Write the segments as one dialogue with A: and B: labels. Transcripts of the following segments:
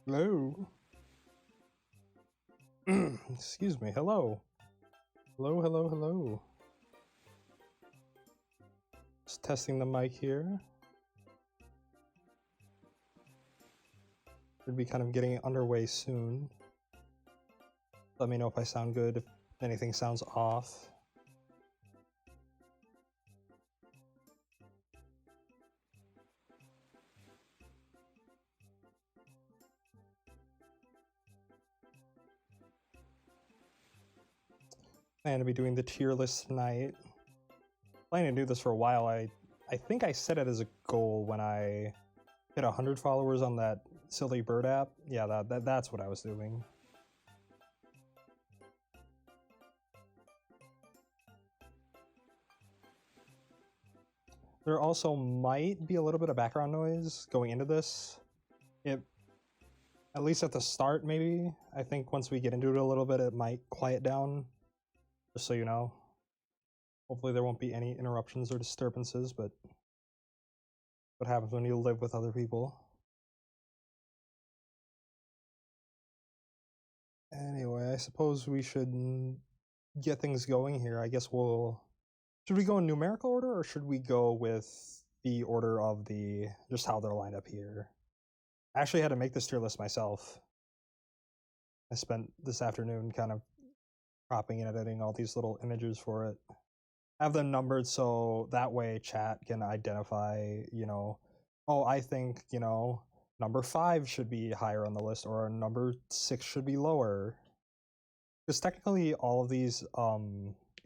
A: Hello. Excuse me. Hello. Hello, hello, hello. Just testing the mic here. Should be kind of getting underway soon. Let me know if I sound good, if anything sounds off. Plan to be doing the tier list tonight. Planning to do this for a while. I think I set it as a goal when I hit 100 followers on that silly bird app. Yeah, that's what I was doing. There also might be a little bit of background noise going into this. At least at the start, maybe. I think once we get into it a little bit, it might quiet down, just so you know. Hopefully there won't be any interruptions or disturbances, but what happens when you live with other people? Anyway, I suppose we should get things going here. I guess should we go in numerical order, or should we go with the order of just how they're lined up here? I actually had to make this tier list myself. I spent this afternoon kind of cropping and editing all these little images for it. I have them numbered so that way chat can identify, oh, I think, number 5 should be higher on the list, or number 6 should be lower. Because technically all of these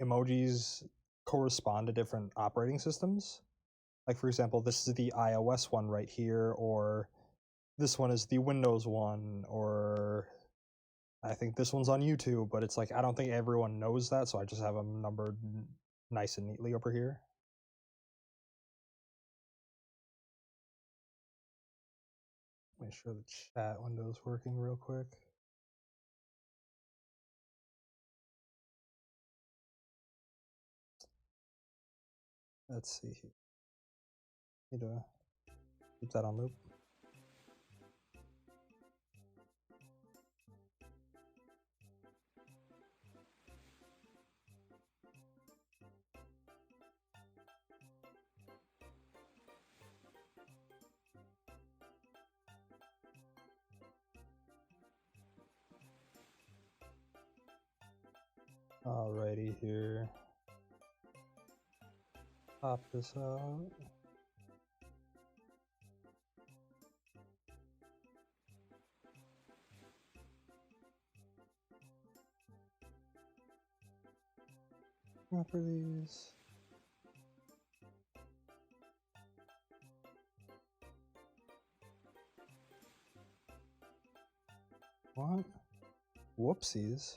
A: emojis correspond to different operating systems. Like, for example, this is the iOS one right here, or this one is the Windows one, or I think this one's on YouTube, but it's like, I don't think everyone knows that, so I just have them numbered nice and neatly over here. Make sure the chat window is working real quick. Let's see here. Need to keep that on loop. Alrighty here. Pop this out. Properties. What? Whoopsies.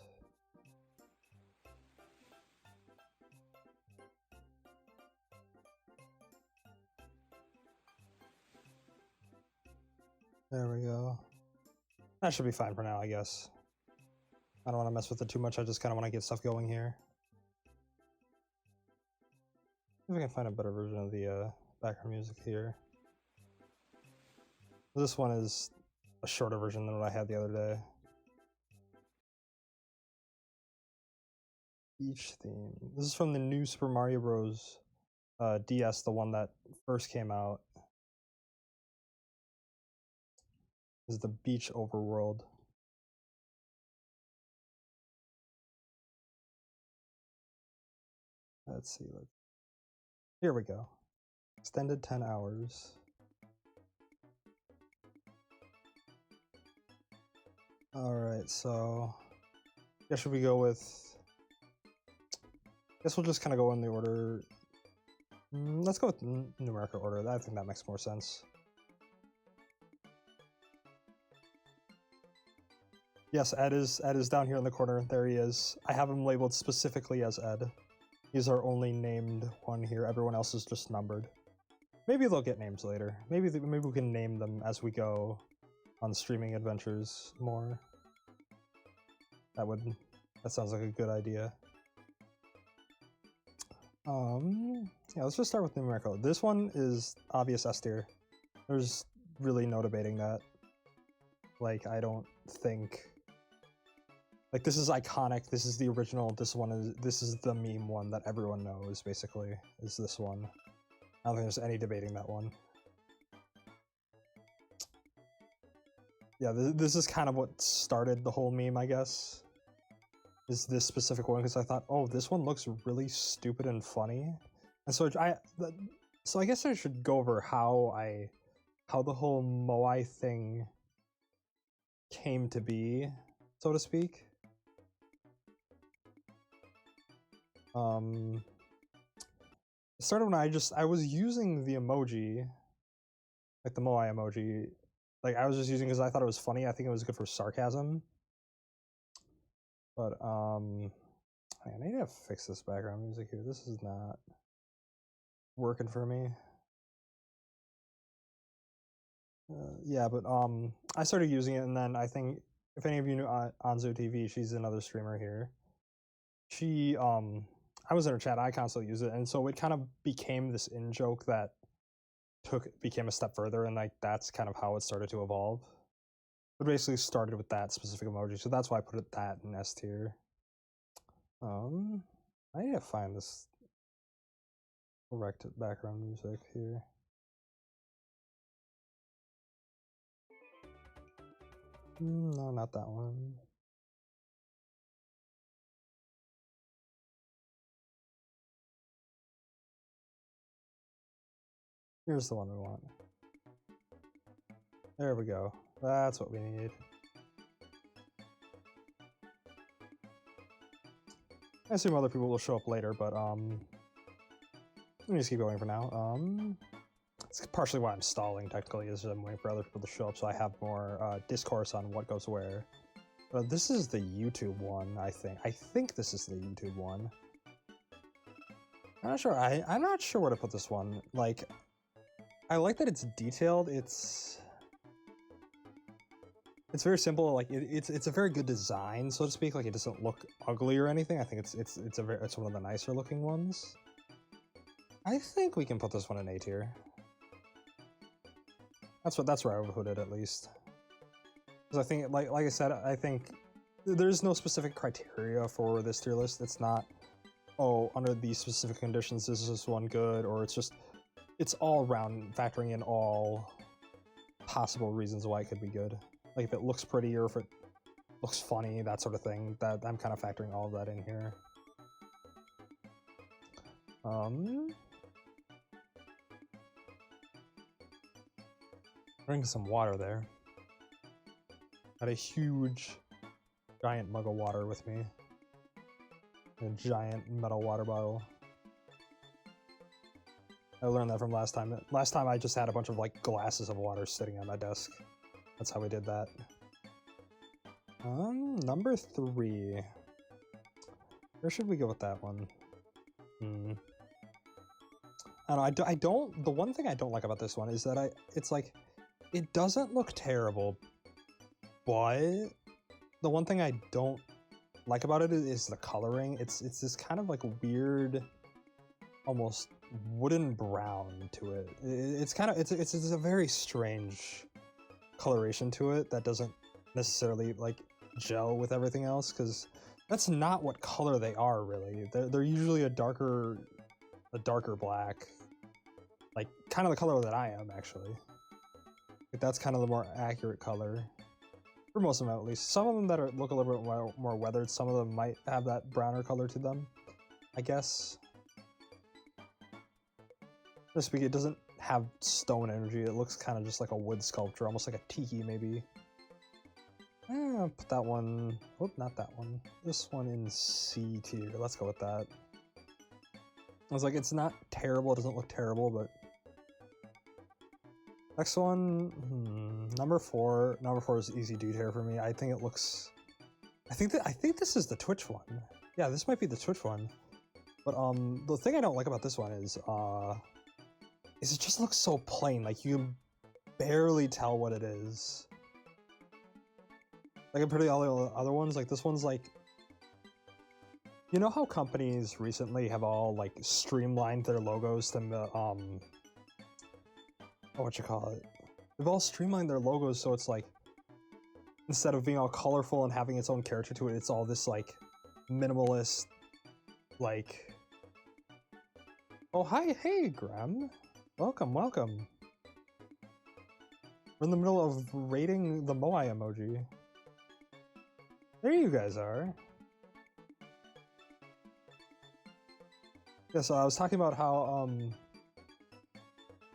A: There we go. That should be fine for now, I guess. I don't want to mess with it too much. I just kind of want to get stuff going here. See if I can find a better version of the background music here. This one is a shorter version than what I had the other day. Beach theme. This is from the new Super Mario Bros. DS, the one that first came out. This is the beach overworld. Let's see. Here we go. Extended 10 hours. Alright, so I guess should we go with... I guess we'll just kind of go in the order. Let's go with numerical order. I think that makes more sense. Yes, Ed is down here in the corner. There he is. I have him labeled specifically as Ed. He's our only named one here. Everyone else is just numbered. Maybe they'll get names later. Maybe we can name them as we go on streaming adventures more. That sounds like a good idea. Yeah, let's just start with numerical. This one is obvious S tier. There's really no debating that. Like, I don't think... Like, this is iconic, this is the original, this is the meme one that everyone knows, basically, is this one. I don't think there's any debating that one. Yeah, this is kind of what started the whole meme, I guess. Is this specific one, because I thought, oh, this one looks really stupid and funny. And so I guess I should go over how the whole Moai thing came to be, so to speak. It started when I was using the emoji, like the Moai emoji, like I was just using because I thought it was funny. I think it was good for sarcasm. But I need to fix this background music here. This is not working for me. Yeah, but I started using it, and then I think if any of you knew Anzu TV, she's another streamer here. She I was in her chat. I constantly use it, and so it kind of became this in joke that became a step further, and like that's kind of how it started to evolve. It basically started with that specific emoji, so that's why I put it that in S tier. I need to find this correct background music here. No, not that one. Here's the one we want. There we go. That's what we need. I assume other people will show up later, but let me just keep going for now. It's partially why I'm stalling, technically, is I'm waiting for other people to show up so I have more discourse on what goes where. But this is the YouTube one, I think. I think this is the YouTube one. I'm not sure. I'm not sure where to put this one. Like, I like that it's detailed. It's very simple. Like it's a very good design, so to speak. Like it doesn't look ugly or anything. I think it's one of the nicer looking ones. I think we can put this one in A tier. That's where I would put it, at least. Because I think, like I said, I think there's no specific criteria for this tier list. It's not, oh, under these specific conditions, this is one good, or it's all around factoring in all possible reasons why it could be good. Like if it looks pretty or if it looks funny, that sort of thing. That I'm kind of factoring all of that in here. Drink some water there. Got a huge, giant mug of water with me. A giant metal water bottle. I learned that from last time. Last time I just had a bunch of like glasses of water sitting on my desk. That's how we did that. Number 3. Where should we go with that one? I don't know. The one thing I don't like about this one is that it's like, it doesn't look terrible, but the one thing I don't like about it is the coloring. It's this kind of like weird, almost wooden brown to it. It's kind of it's a very strange coloration to it that doesn't necessarily like gel with everything else, because that's not what color they are really. They're usually a darker black, like kind of the color that I am actually. Like, that's kind of the more accurate color for most of them, at least. Some of them that look a little bit more weathered, some of them might have that browner color to them, I guess. Just because it doesn't have stone energy, it looks kind of just like a wood sculpture, almost like a tiki maybe. Put that one, oh, not that one. This one in C tier, let's go with that. I was like, it's not terrible, it doesn't look terrible, but... Next one, number 4. Number 4 is easy D tier for me. I think it looks... I think this is the Twitch one. Yeah, this might be the Twitch one. But the thing I don't like about this one is it just looks so plain. Like you can barely tell what it is. Like compared to all the other ones, like this one's like, you know how companies recently have all like streamlined their logos to what you call it? They've all streamlined their logos so it's like instead of being all colorful and having its own character to it, it's all this like minimalist, like. Oh hi, hey Graham, welcome, welcome. We're in the middle of rating the Moai emoji. There you guys are. Yeah, so I was talking about how,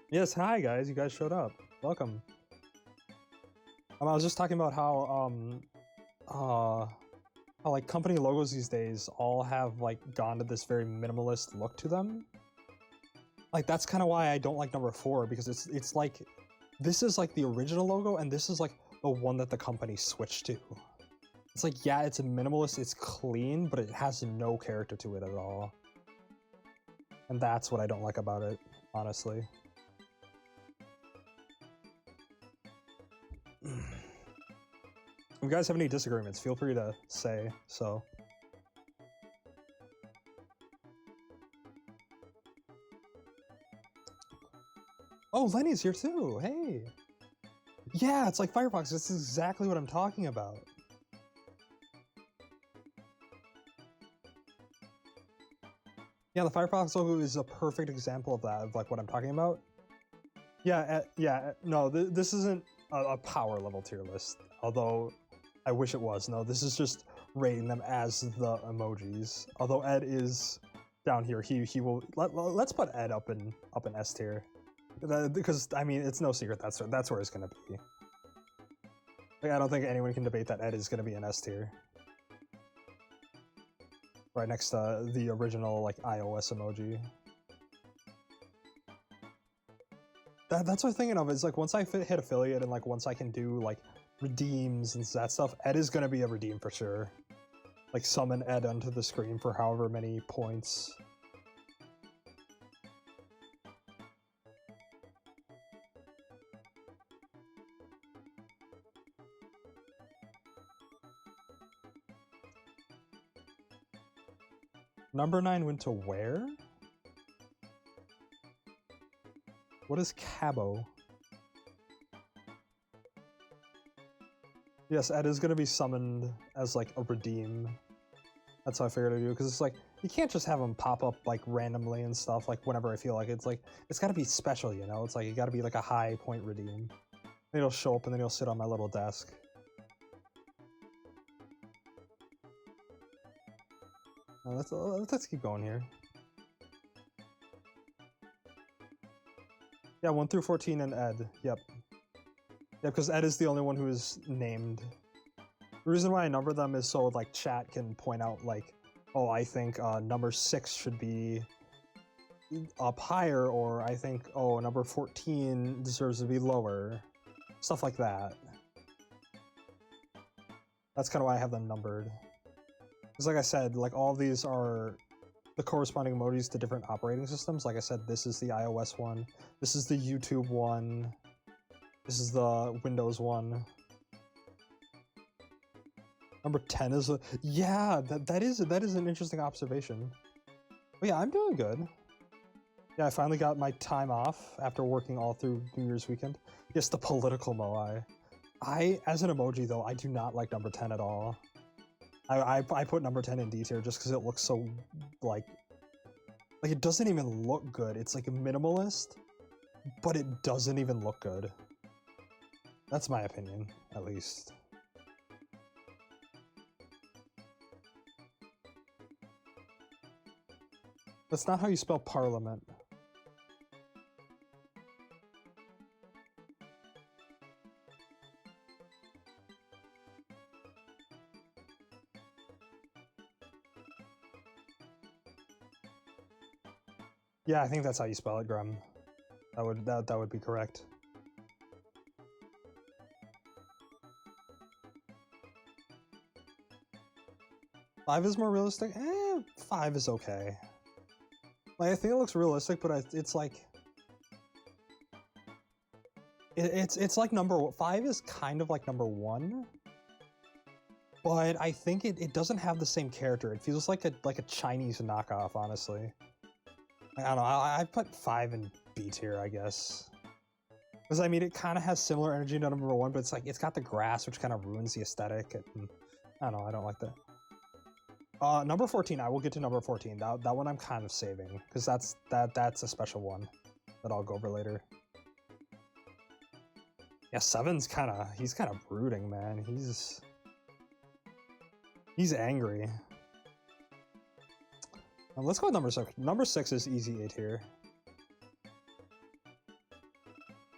A: yes, hi guys, you guys showed up. Welcome. I was just talking about how like company logos these days all have like gone to this very minimalist look to them. Like that's kind of why I don't like number 4, because it's like, this is like the original logo and this is like the one that the company switched to. It's like, yeah, it's a minimalist, it's clean, but it has no character to it at all. And that's what I don't like about it, honestly. If you guys have any disagreements, feel free to say so. Oh, Lenny's here too, hey! Yeah, it's like Firefox, this is exactly what I'm talking about. Yeah, the Firefox logo is a perfect example of that, of like what I'm talking about. Yeah, no, this isn't a power level tier list, although I wish it was. No, this is just rating them as the emojis. Although Ed is down here, he will. Let's put Ed up in S tier, because I mean it's no secret that's where it's gonna be. Like I don't think anyone can debate that Ed is gonna be an S tier. Right next to the original like iOS emoji. That's what I'm thinking of, is like once I hit affiliate and like once I can do like redeems and that stuff, Ed is gonna be a redeem for sure. Like summon Ed onto the screen for however many points. Number 9 went to where? What is Cabo? Yes, Ed is gonna be summoned as like a redeem. That's how I figured I'd do, because it's like, you can't just have him pop up like randomly and stuff, like whenever I feel like it. It's like, it's gotta be special, you know? It's like, it gotta be like a high point redeem. Then he'll show up and then he'll sit on my little desk. Let's keep going here. Yeah, 1 through 14 and Ed. Yep. Yeah, because Ed is the only one who is named. The reason why I number them is so like chat can point out like, oh, I think number 6 should be up higher, or I think, oh, number 14 deserves to be lower. Stuff like that. That's kind of why I have them numbered. Because like I said, like all of these are the corresponding emojis to different operating systems. Like I said, this is the iOS one, this is the YouTube one, this is the Windows one. Number 10 is a... Yeah, that is an interesting observation. But yeah, I'm doing good. Yeah, I finally got my time off after working all through New Year's weekend. Yes, the political Moai. As an emoji though, I do not like number 10 at all. I put number 10 in D tier just because it looks so, like it doesn't even look good. It's like a minimalist, but it doesn't even look good. That's my opinion, at least. That's not how you spell parliament. Yeah, I think that's how you spell it, Grum. That would be correct. Five is more realistic? 5 is okay. Like, I think it looks realistic, but it's like... It's like number... 5 is kind of like number 1. But I think it doesn't have the same character. It feels like a Chinese knockoff, honestly. I don't know, I put 5 in B tier, I guess. Because I mean, it kind of has similar energy to number 1, but it's like it's got the grass, which kind of ruins the aesthetic. And I don't know, I don't like that. Number 14, I will get to number 14. That one I'm kind of saving because that's a special one that I'll go over later. Yeah, 7's he's kind of brooding, man. He's angry. Let's go with number 6. Number 6 is easy 8 here.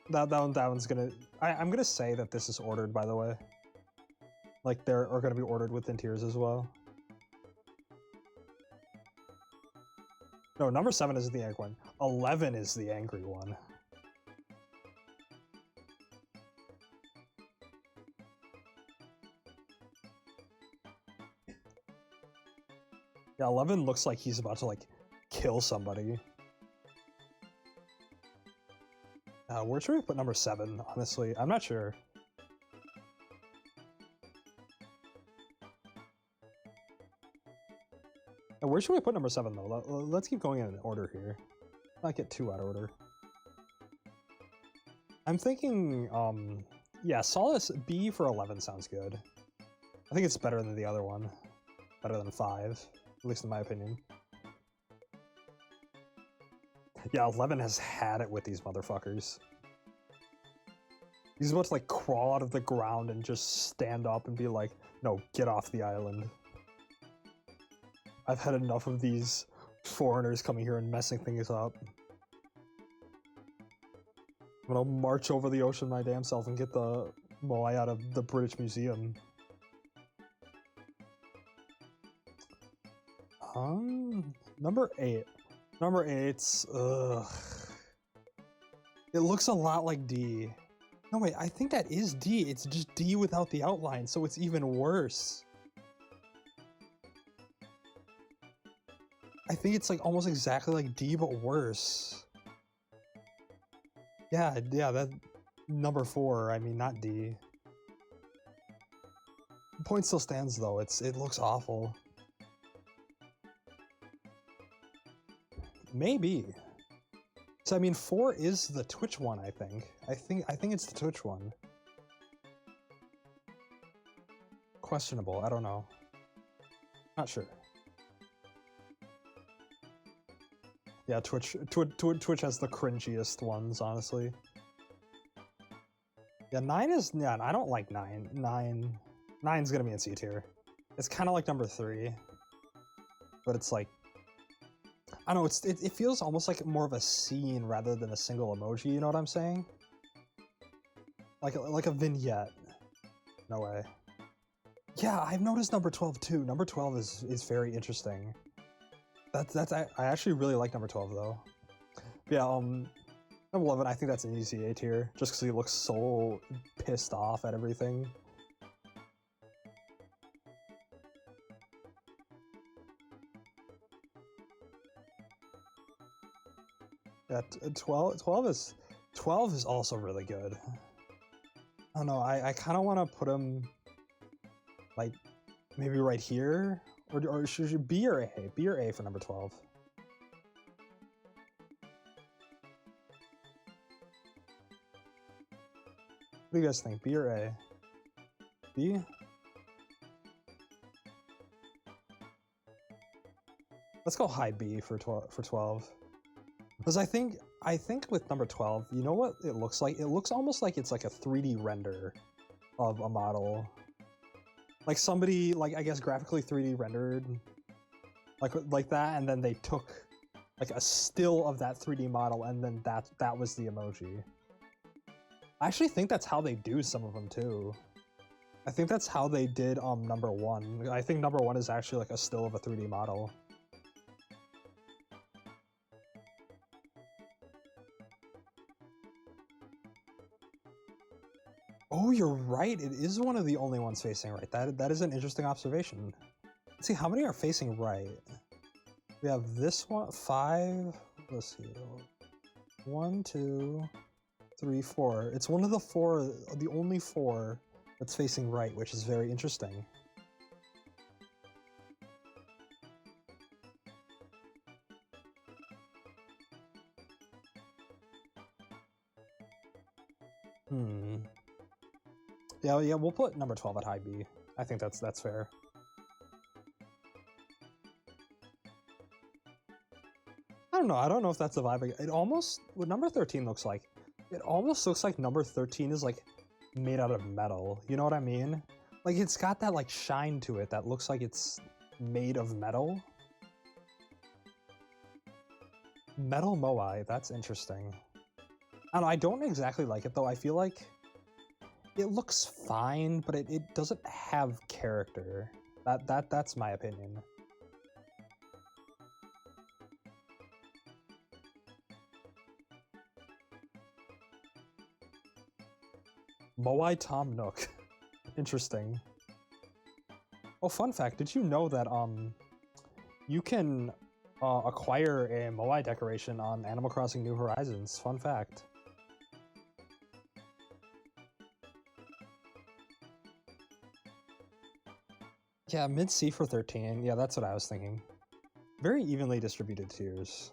A: That one's gonna. I'm gonna say that this is ordered, by the way. Like there are gonna be ordered within tiers as well. No, number 7 is the angry one. 11 is the angry one. Yeah, 11 looks like he's about to like kill somebody. Where should we put number 7? Honestly, I'm not sure. Where should we put number 7 though? Let's keep going in order here. Not get too out of order. I'm thinking, yeah, Solace B for 11 sounds good. I think it's better than the other one. Better than 5, at least in my opinion. Yeah, 11 has had it with these motherfuckers. He's about to like crawl out of the ground and just stand up and be like, no, get off the island. I've had enough of these foreigners coming here and messing things up. I'm gonna march over the ocean my damn self and get the Moai out of the British Museum. Number 8. Number 8's, ugh. It looks a lot like D. No, wait, I think that is D. It's just D without the outline, so it's even worse. I think it's like almost exactly like D, but worse. Yeah, that number 4, I mean, not D. The point still stands though, it looks awful. Maybe. So I mean 4 is the Twitch one, I think. I think it's the Twitch one. Questionable, I don't know. Not sure. Yeah, Twitch has the cringiest ones, honestly. Yeah, 9 is, yeah, I don't like 9. 9's gonna be in C tier. It's kind of like number 3, but it's like, I don't know, it feels almost like more of a scene rather than a single emoji, you know what I'm saying? Like a vignette. No way. Yeah, I've noticed number 12 too. Number 12 is very interesting. I actually really like number 12 though. But yeah, number 11, I think that's an easy A tier, just because he looks so pissed off at everything. Yeah, 12 is also really good. I don't know, I kind of want to put him like maybe right here, or should you B or A? B or A for number 12? What do you guys think? B or A? B? Let's go high B for 12. Because I think with number 12, you know what it looks like? It looks almost like it's like a 3D render of a model. Like somebody, like, I guess graphically 3D rendered like that, and then they took like a still of that 3D model, and then that was the emoji. I actually think that's how they do some of them too. I think that's how they did number 1. I think number 1 is actually like a still of a 3D model. Oh, you're right. It is one of the only ones facing right. That is an interesting observation. Let's see, how many are facing right? We have this one, 5. Let's see. 1, 2, 3, 4. It's one of the 4, the only 4 that's facing right, which is very interesting. Hmm. Yeah, we'll put number 12 at high B. I think that's fair. I don't know. I don't know if that's the vibe. It almost, what number 13 looks like, it almost looks like number 13 is like made out of metal. You know what I mean? Like it's got that like shine to it that looks like it's made of metal. Metal Moai, that's interesting. I don't know, I don't exactly like it though. I feel like it looks fine, but it doesn't have character. That's my opinion. Moai Tom Nook. Interesting. Oh, fun fact, did you know that you can acquire a Moai decoration on Animal Crossing New Horizons? Fun fact. Yeah, mid-C for 13. Yeah, that's what I was thinking. Very evenly distributed tiers.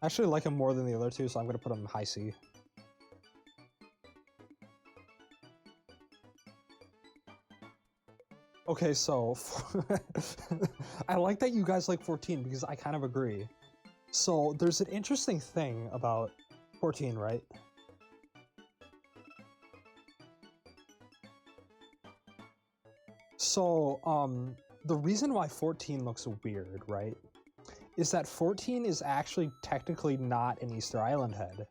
A: I actually like him more than the other two, so I'm going to put him high C. Okay, so I like that you guys like 14 because I kind of agree. So there's an interesting thing about 14, right? So, the reason why 14 looks weird, right, is that 14 is actually technically not an Easter Island head.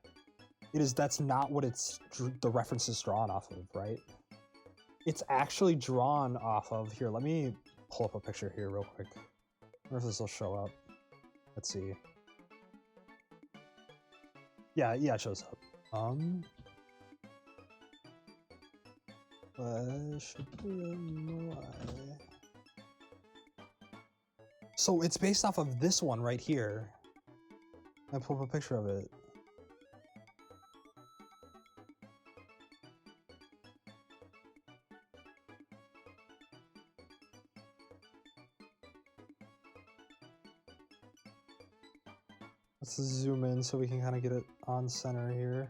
A: That's not what the reference is drawn off of, right? It's actually drawn off of, here, let me pull up a picture here real quick. I wonder if this will show up. Let's see. Yeah, it shows up. So it's based off of this one right here. I pull up a picture of it. Let's zoom in so we can kind of get it on center here.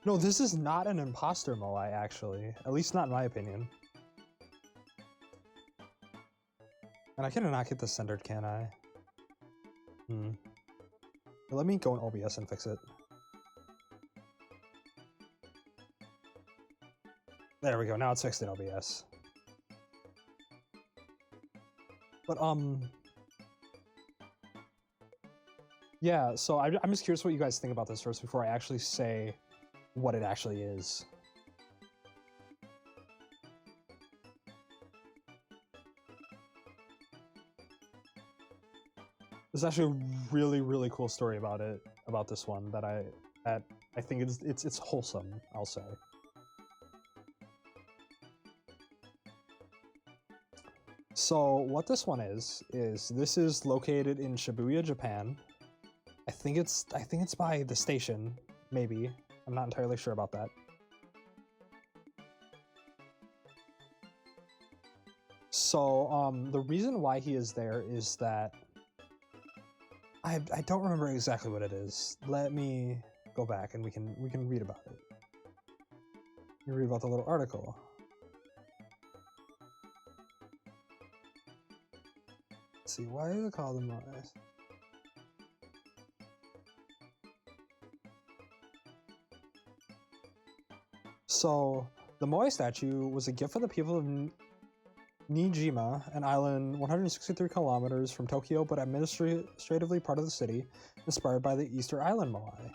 A: No, this is not an imposter Moai, actually. At least not in my opinion. And I cannot get this centered, can I? Let me go in OBS and fix it. There we go, now it's fixed in OBS. But, yeah, so I'm just curious what you guys think about this first before I actually say what it actually is. There's actually a really, really cool story about this one that I think it's wholesome, I'll say. So what this one is this is located in Shibuya, Japan. I think it's by the station, maybe. I'm not entirely sure about that. So the reason why he is there is that I don't remember exactly what it is. Let me go back and we can read about it. You read about the little article. Let's see, why do they call them Moai? So the Moai statue was a gift for the people of Niijima, an island 163 kilometers from Tokyo, but administratively part of the city, inspired by the Easter Island Moai.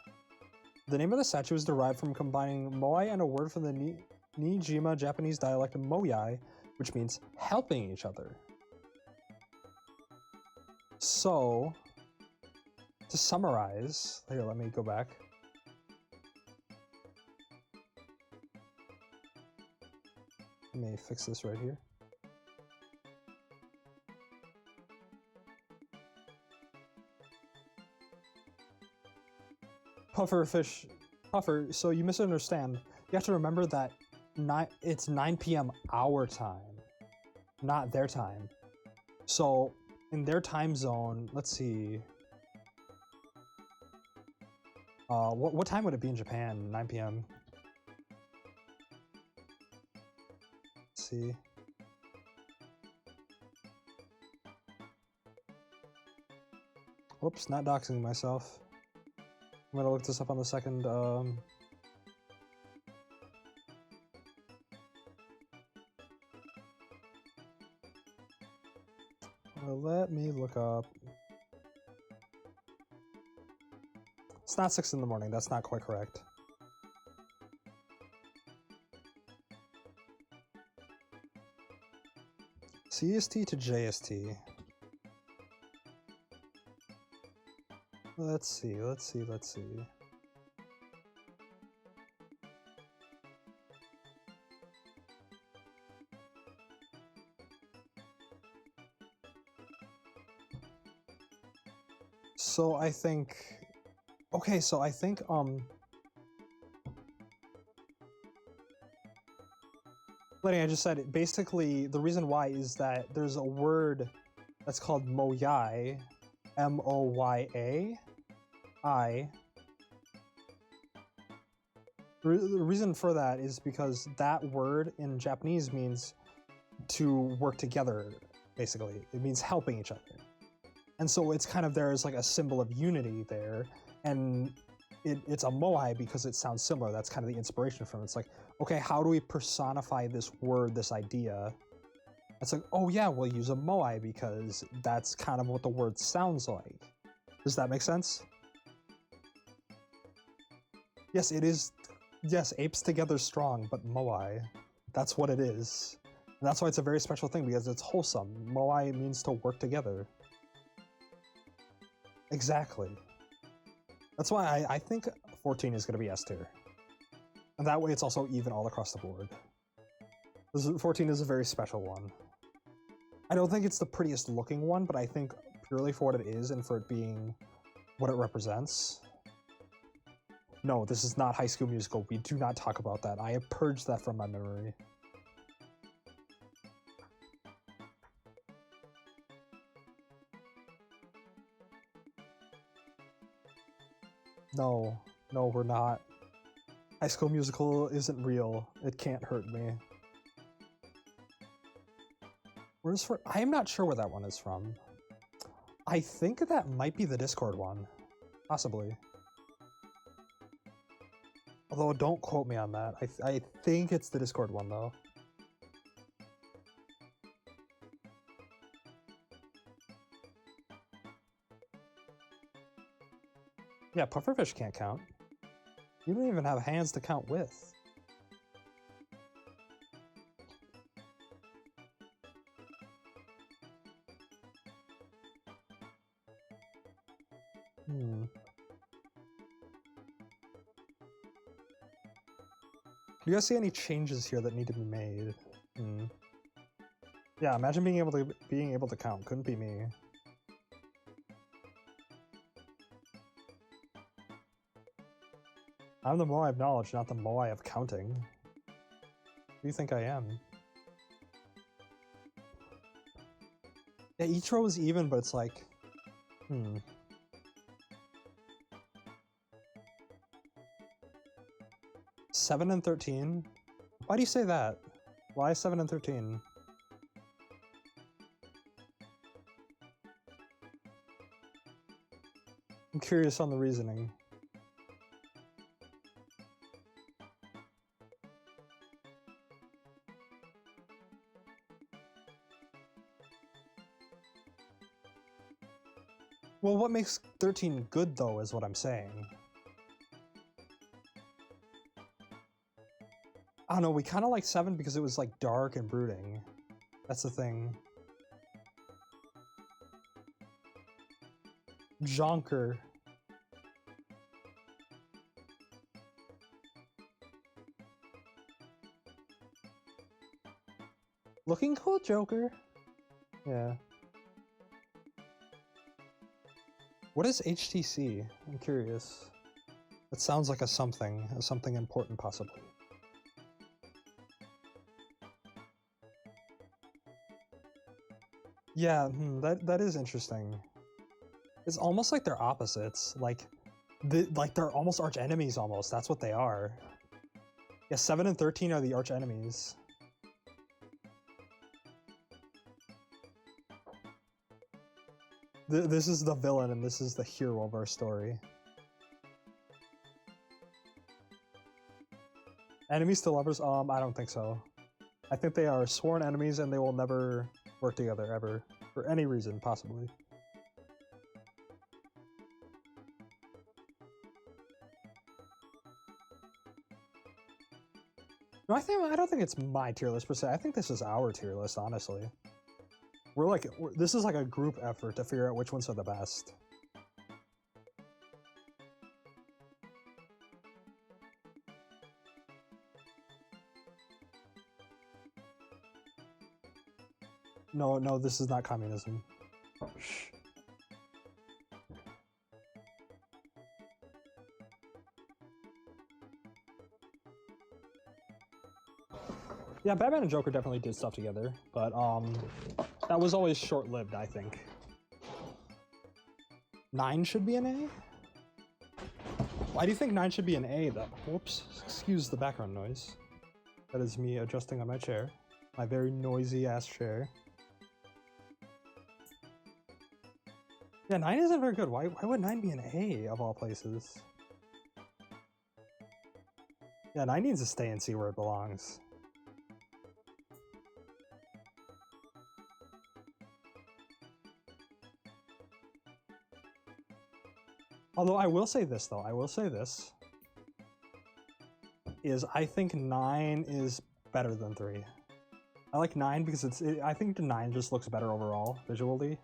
A: The name of the statue is derived from combining Moai and a word from the Niijima Japanese dialect Moyai, which means helping each other. So, to summarize, here, let me go back. Let me fix this right here. Puffer, so you misunderstand. You have to remember that it's 9 p.m. our time, not their time. So in their time zone, let's see. What time would it be in Japan? 9 p.m. Let's see. Whoops, not doxing myself. I'm gonna look this up on the second. Let me look up. It's not 6 in the morning. That's not quite correct. CST to JST. Let's see. So I think... Okay, so I think, Lenny, I just said it. Basically, the reason why is that there's a word that's called moyai, M-O-Y-A-I. The reason for that is because that word in Japanese means to work together, basically. It means helping each other. And so it's kind of there as like a symbol of unity there. And it's a moai because it sounds similar. That's kind of the inspiration from it. It's like, okay, how do we personify this word, this idea? It's like, oh yeah, we'll use a moai because that's kind of what the word sounds like. Does that make sense? Yes, it is. Yes, apes together strong, but moai. That's what it is. And that's why it's a very special thing, because it's wholesome. Moai means to work together. Exactly. That's why I think 14 is going to be S tier. And that way it's also even all across the board. 14 is a very special one. I don't think it's the prettiest looking one, but I think purely for what it is and for it being what it represents. No, this is not High School Musical. We do not talk about that. I have purged that from my memory. No, we're not. High School Musical isn't real. It can't hurt me. I am not sure where that one is from. I think that might be the Discord one. Possibly. Although don't quote me on that. I think it's the Discord one though. Yeah, pufferfish can't count. You don't even have hands to count with. Do you guys see any changes here that need to be made? Yeah, imagine being able to count. Couldn't be me. I'm the moai of knowledge, not the moai of counting. Who do you think I am? Yeah, each row is even, but it's like... 7 and 13? Why do you say that? Why 7 and 13? I'm curious on the reasoning. Well, what makes 13 good, though, is what I'm saying. I don't know, we kind of like 7 because it was, like, dark and brooding. That's the thing. Jonker. Looking cool, Joker. Yeah. What is HTC? I'm curious. It sounds like a something important, possibly. Yeah, that is interesting. It's almost like they're opposites. Like they're almost arch enemies. Almost that's what they are. Yeah, 7 and 13 are the arch enemies. This is the villain and this is the hero of our story. Enemies to lovers? I don't think so. I think they are sworn enemies and they will never work together ever. For any reason, possibly. No, I don't think it's my tier list per se. I think this is our tier list, honestly. This is like a group effort to figure out which ones are the best. No, this is not communism. Shh. Yeah, Batman and Joker definitely did stuff together, but that was always short-lived, I think. 9 should be an A? Why do you think 9 should be an A, though? Whoops, excuse the background noise. That is me adjusting on my chair. My very noisy-ass chair. Yeah, 9 isn't very good. Why would 9 be an A, of all places? Yeah, 9 needs to stay and see where it belongs. Although I will say this, though. I will say this. I think 9 is better than 3. I like 9 because I think the 9 just looks better overall, visually.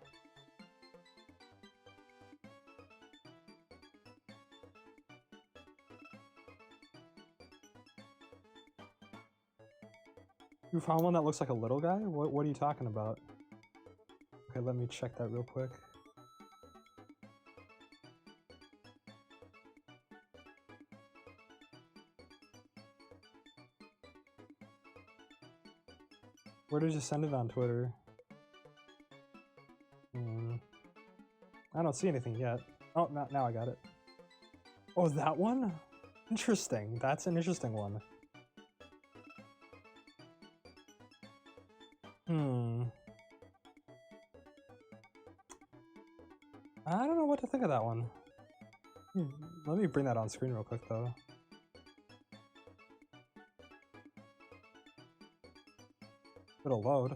A: You found one that looks like a little guy? What are you talking about? Okay, let me check that real quick. Where did you send it on Twitter? I don't see anything yet. Oh, now I got it. Oh, that one? Interesting. That's an interesting one. I don't know what to think of that one. Let me bring that on screen real quick, though. It'll load.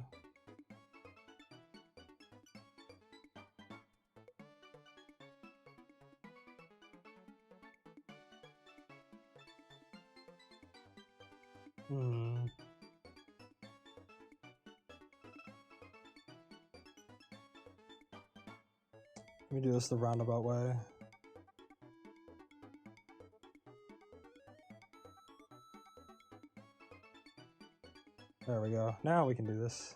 A: Let me do this the roundabout way. There we go. Now we can do this.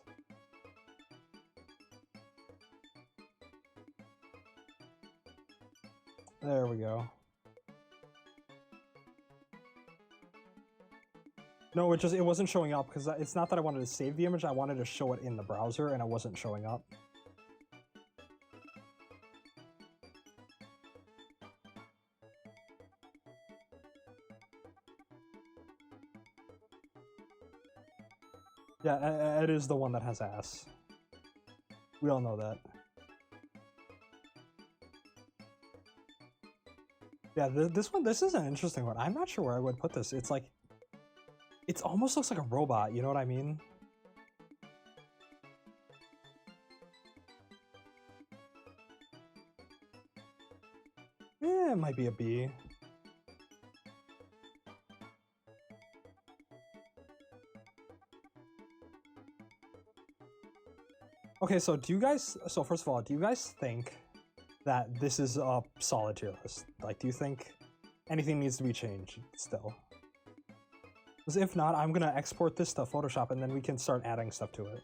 A: There we go. No, it wasn't showing up because it's not that I wanted to save the image, I wanted to show it in the browser and it wasn't showing up. Yeah, it is the one that has ass. We all know that. Yeah, this is an interesting one. I'm not sure where I would put this. It's like, it almost looks like a robot, you know what I mean? Yeah, it might be a B. Okay, so first of all, do you guys think that this is a solid tier list? Like, do you think anything needs to be changed still? Because if not, I'm gonna export this to Photoshop and then we can start adding stuff to it.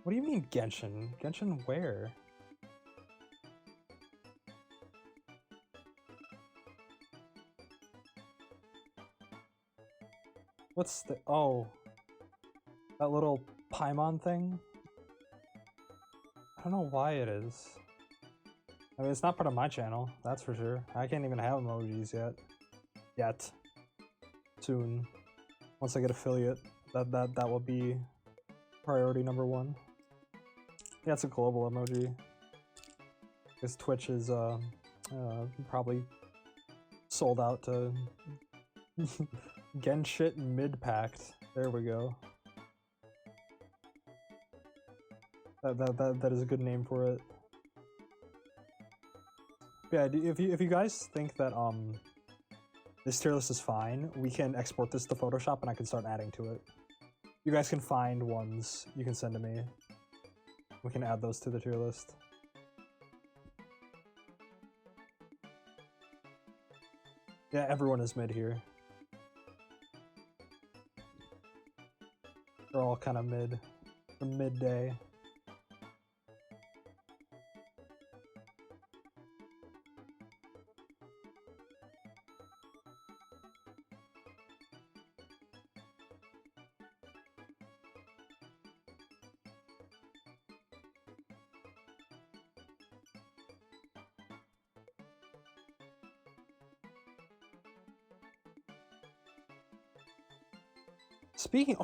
A: What do you mean Genshin? Genshin where? What's the... Oh. That little Paimon thing. I don't know why it is. I mean, it's not part of my channel, that's for sure. I can't even have emojis yet. Soon. Once I get affiliate, that will be priority number 1. Yeah, it's a global emoji. Because Twitch is probably sold out to Genshit mid-packed. There we go. That is a good name for it. Yeah, if you guys think that this tier list is fine, we can export this to Photoshop and I can start adding to it. You guys can find ones you can send to me. We can add those to the tier list. Yeah, everyone is mid here. They're all kind of mid. The midday.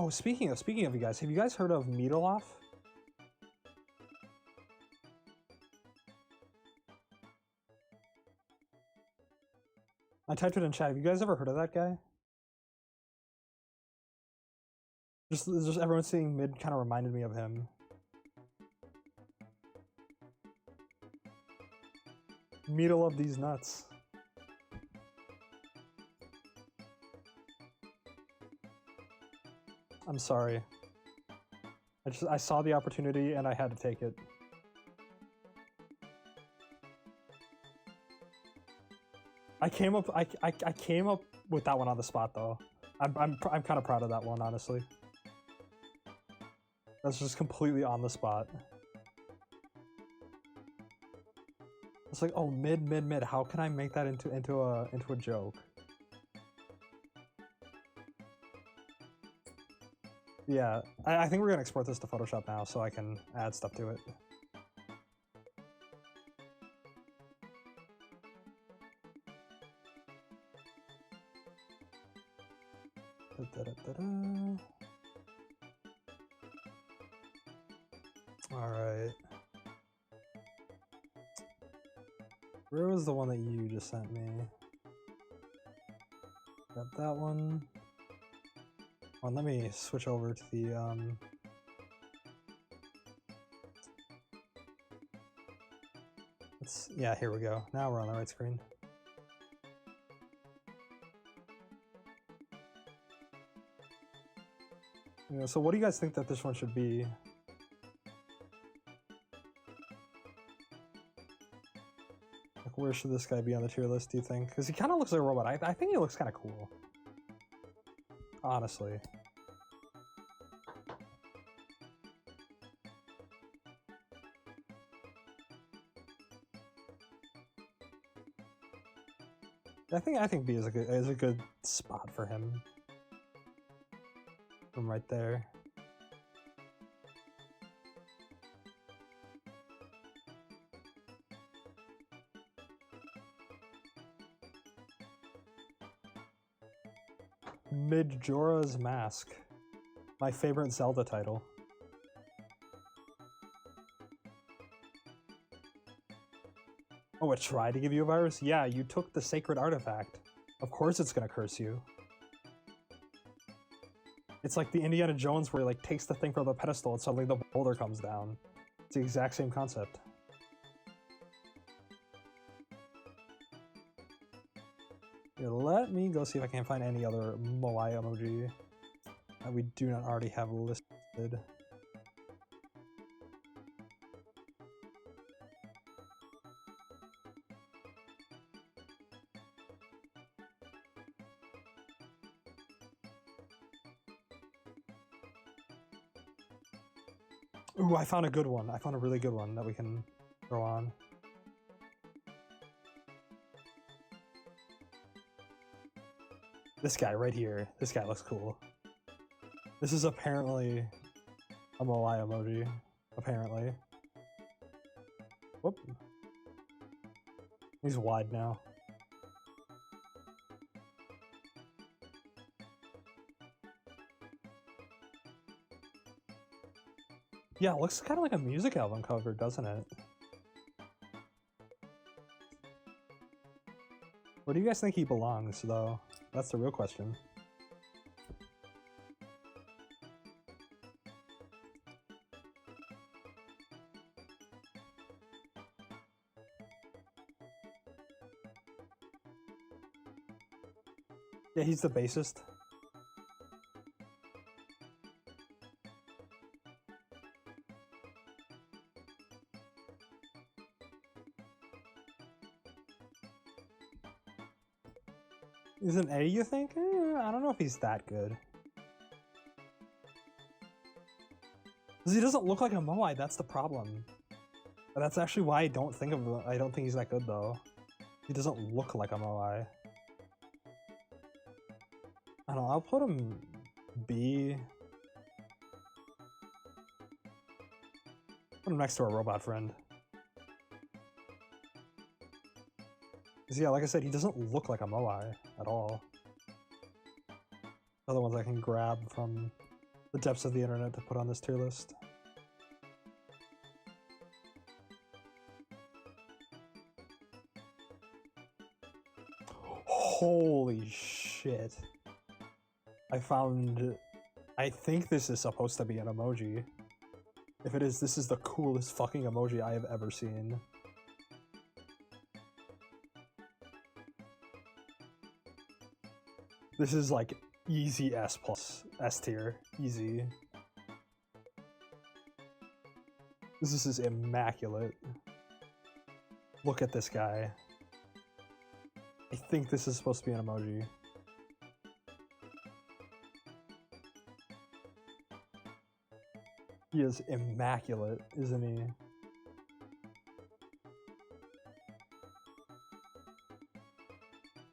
A: Speaking of you guys, have you guys heard of Meatloaf? I typed it in chat. Have you guys ever heard of that guy? Just everyone seeing mid kind of reminded me of him. Meatloaf these nuts. I'm sorry. I saw the opportunity and I had to take it. I came up with that one on the spot though. I'm kind of proud of that one, honestly. That's just completely on the spot. It's like, oh, mid. How can I make that into a joke? Yeah, I think we're gonna export this to Photoshop now so I can add stuff to it. Alright. Where was the one that you just sent me? Got that one. Oh, let me switch over to the yeah, here we go. Now we're on the right screen. Yeah, so what do you guys think that this one should be? Like, where should this guy be on the tier list, do you think? Because he kind of looks like a robot. I think he looks kind of cool. Honestly. I think B is a good spot for him. From right there. Majora's Mask. My favorite Zelda title. Oh, it tried to give you a virus? Yeah, you took the sacred artifact. Of course it's gonna curse you. It's like the Indiana Jones where he like takes the thing from the pedestal and suddenly the boulder comes down. It's the exact same concept. Here, let me go see if I can find any other Moai emoji that we do not already have listed. Ooh, I found a good one. I found a really good one that we can throw on. This guy right here. This guy looks cool. This is apparently a moai emoji, apparently. Whoop. He's wide now. Yeah, it looks kind of like a music album cover, doesn't it? Where do you guys think he belongs, though? That's the real question. Yeah, he's the bassist. Is an A, you think? I don't know if he's that good. Because he doesn't look like a moai, that's the problem. But that's actually why I don't think he's that good, though. He doesn't look like a moai. I don't know, I'll put him B. Put him next to our robot friend. Because yeah, like I said, he doesn't look like a moai at all. Other ones I can grab from the depths of the internet to put on this tier list. Holy shit. I think this is supposed to be an emoji. If it is, this is the coolest fucking emoji I have ever seen. This is like easy S plus S tier. Easy. This is immaculate. Look at this guy. I think this is supposed to be an emoji. He is immaculate, isn't he?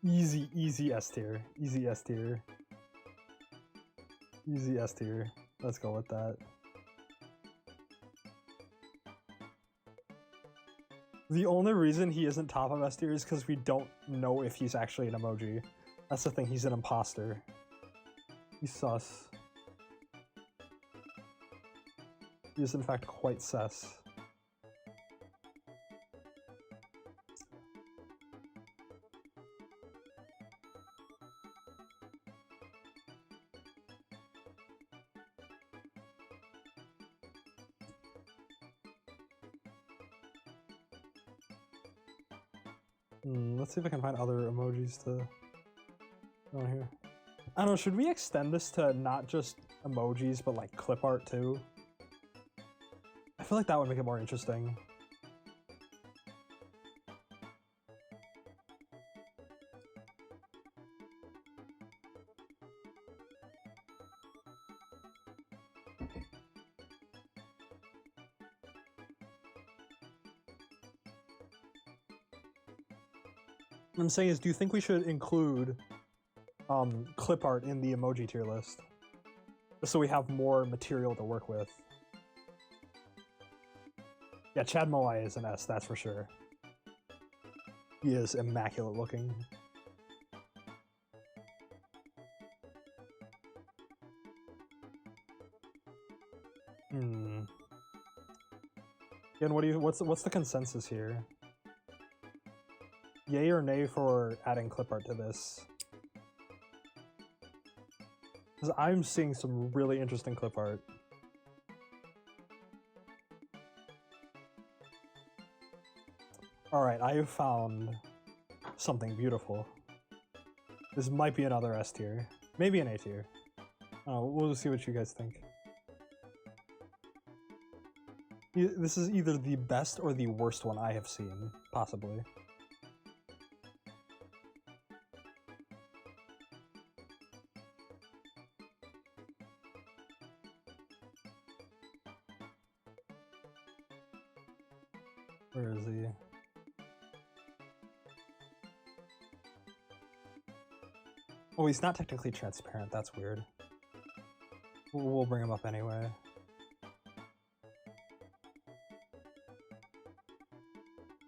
A: Easy S tier. Easy S tier. Easy S tier. Let's go with that. The only reason he isn't top of S tier is because we don't know if he's actually an emoji. That's the thing, he's an imposter. He's sus. He is in fact quite sus. Let's see if I can find other emojis to on here. I don't know, should we extend this to not just emojis, but like clip art too? I feel like that would make it more interesting. What I'm saying is, do you think we should include clip art in the emoji tier list? Just so we have more material to work with. Yeah, Chad Moai is an S, that's for sure. He is immaculate looking. Again, what's the consensus here? Yay or nay for adding clip art to this? Because I'm seeing some really interesting clip art. Alright, I have found something beautiful. This might be another S tier. Maybe an A tier. We'll see what you guys think. This is either the best or the worst one I have seen, possibly. Where is he? Oh, he's not technically transparent, that's weird. We'll bring him up anyway.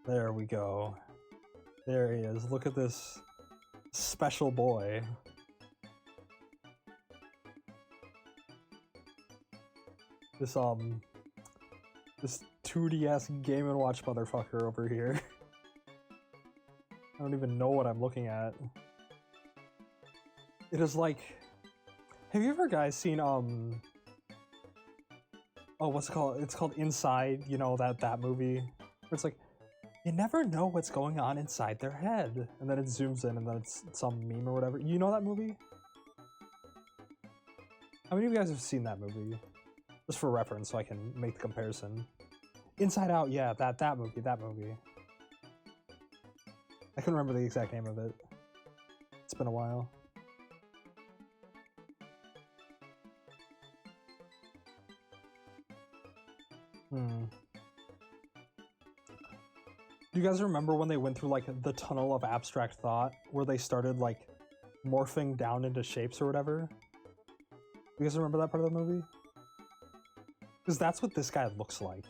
A: There we go. There he is. Look at this special boy. This 2DS Game & Watch motherfucker over here. I don't even know what I'm looking at. It is like... Have you ever guys seen, oh, what's it called? It's called Inside, you know, that movie? Where it's like, you never know what's going on inside their head. And then it zooms in and then it's some meme or whatever. You know that movie? How many of you guys have seen that movie? Just for reference so I can make the comparison. Inside Out, yeah, that movie. I couldn't remember the exact name of it. It's been a while. Do you guys remember when they went through like the tunnel of abstract thought where they started like morphing down into shapes or whatever? You guys remember that part of the movie? Because that's what this guy looks like.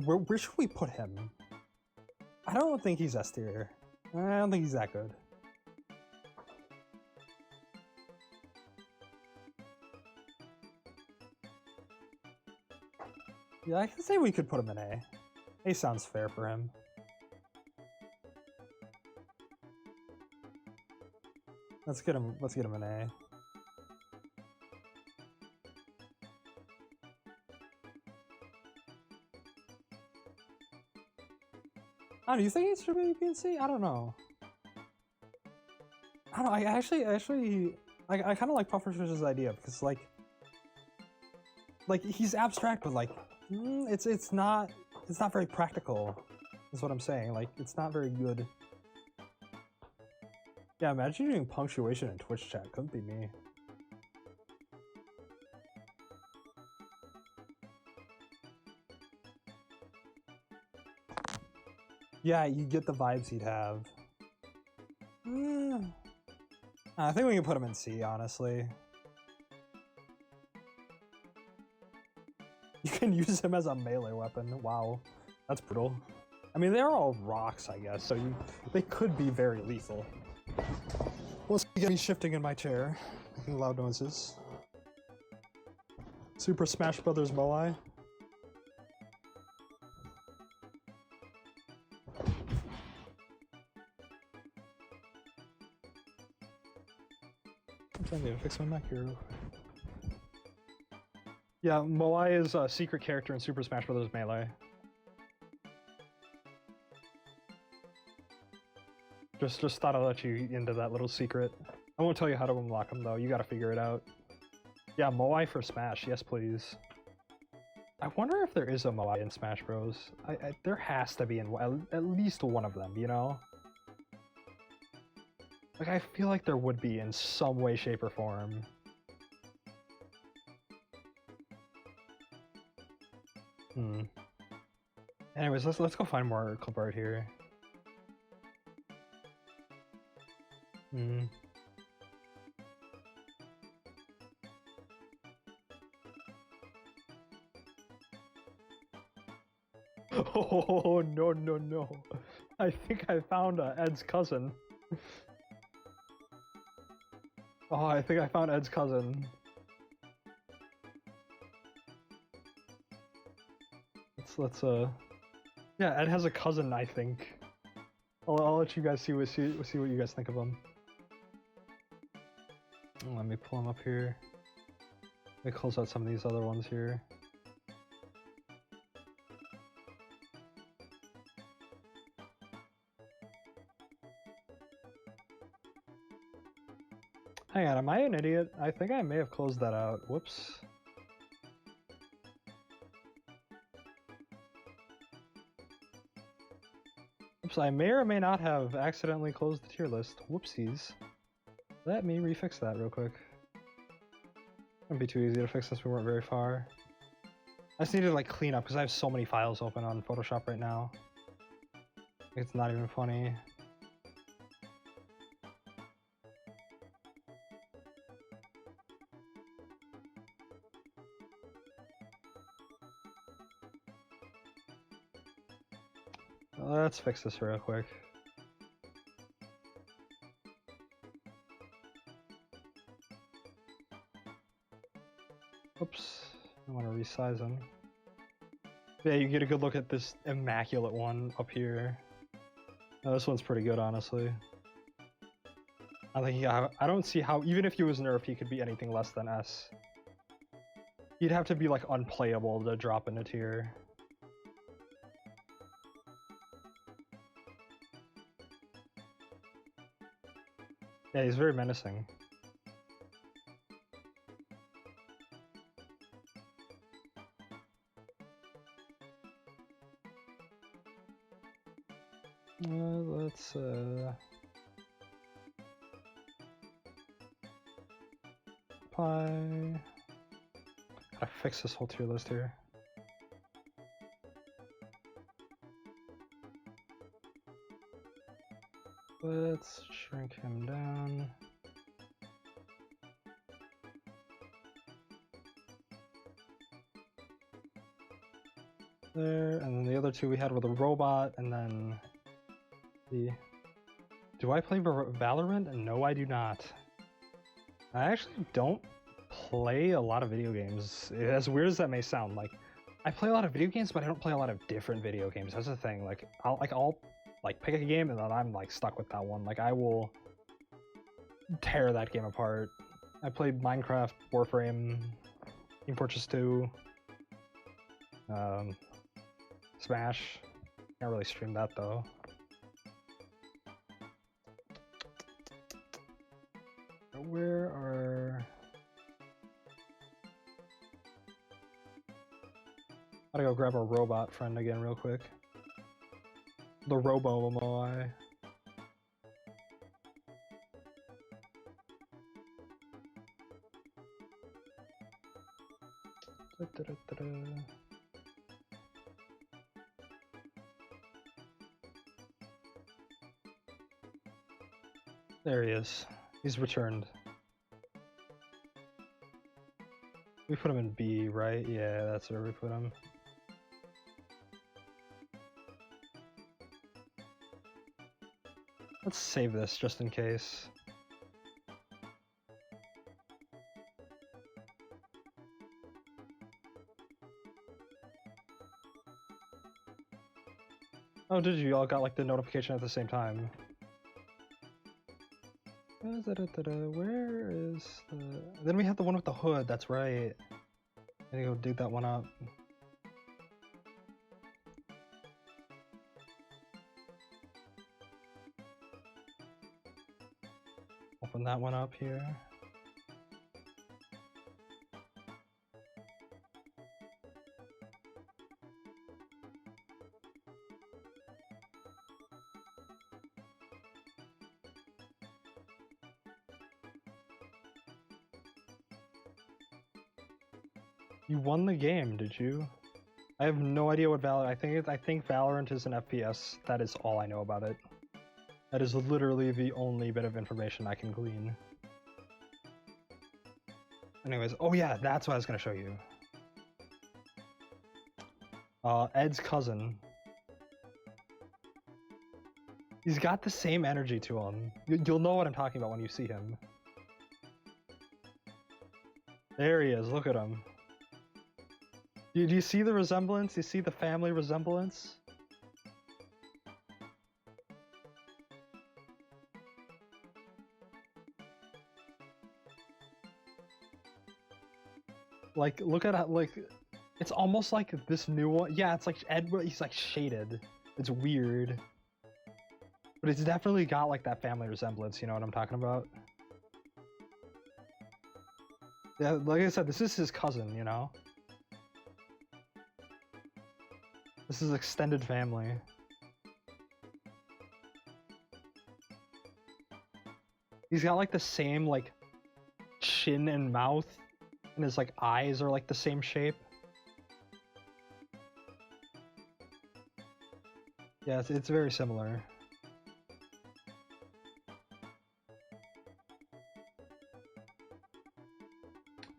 A: Where should we put him? I don't think he's S tier. I don't think he's that good. Yeah, I can say we could put him in A. A sounds fair for him. Let's get him an A. I don't know, you think it should be B and C? I don't know. I don't know, I actually I kind of like Pufferfish's idea because like he's abstract, but like it's not very practical. Is what I'm saying. Like it's not very good. Yeah, imagine doing punctuation in Twitch chat. Couldn't be me. Yeah, you get the vibes he'd have. I think we can put him in C, honestly. You can use him as a melee weapon. Wow, that's brutal. I mean, they're all rocks, I guess, so they could be very lethal. Let's get me shifting in my chair, making loud noises. Super Smash Brothers Moai. I need to fix my mic here. Yeah, Moai is a secret character in Super Smash Bros. Melee. Just thought I'd let you into that little secret. I won't tell you how to unlock him though, you gotta figure it out. Yeah, Moai for Smash, yes please. I wonder if there is a Moai in Smash Bros. There has to be in at least one of them, you know? Like, I feel like there would be in some way, shape, or form. Anyways, let's go find more clip art here. Oh, no. I think I found Ed's cousin. Oh, I think I found Ed's cousin. Yeah, Ed has a cousin, I think. I'll let you guys see what you guys think of him. Let me pull him up here. Let me close out some of these other ones here. Hang on, am I an idiot? I think I may have closed that out. Whoops. Oops, I may or may not have accidentally closed the tier list. Whoopsies. Let me refix that real quick. Wouldn't be too easy to fix since we weren't very far. I just need to like clean up because I have so many files open on Photoshop right now. It's not even funny. Let's fix this real quick. Oops, I want to resize them. Yeah, you get a good look at this immaculate one up here. This one's pretty good, honestly. I think I don't see how, even if he was nerfed, he could be anything less than S. He'd have to be like unplayable to drop in a tier. Yeah, he's very menacing. Let's gotta fix this whole tier list here. Let's shrink him down. There, and then the other two we had were the robot, and then the... Do I play Valorant? No, I do not. I actually don't play a lot of video games. As weird as that may sound, like, I play a lot of video games, but I don't play a lot of different video games. That's the thing. Like, I'll pick a game and then I'm like stuck with that one. Like, I will tear that game apart. I played Minecraft, Warframe, Team Fortress 2, Smash. Can't really stream that though. Where are... Gotta go grab our robot friend again real quick. The Robo-Moai. There he is. He's returned. We put him in B, right? Yeah, that's where we put him. Let's save this just in case. Oh, did you? All got like the notification at the same time. Where is the... Then we have the one with the hood, that's right. I gotta go dig that one up. Open that one up here. You won the game, did you? I have no idea what Valorant... I think Valorant is an FPS. That is all I know about it. That is literally the only bit of information I can glean. Anyways, oh yeah, that's what I was gonna show you. Ed's cousin. He's got the same energy to him. You'll know what I'm talking about when you see him. There he is, look at him. Do you see the resemblance? You see the family resemblance? Like, look at how, like, it's almost like this new one. Yeah, it's like Ed, he's like shaded. It's weird. But it's definitely got like that family resemblance, you know what I'm talking about? Yeah, like I said, this is his cousin, you know? This is extended family. He's got like the same like chin and mouth, and his like eyes are like the same shape. Yeah, it's very similar.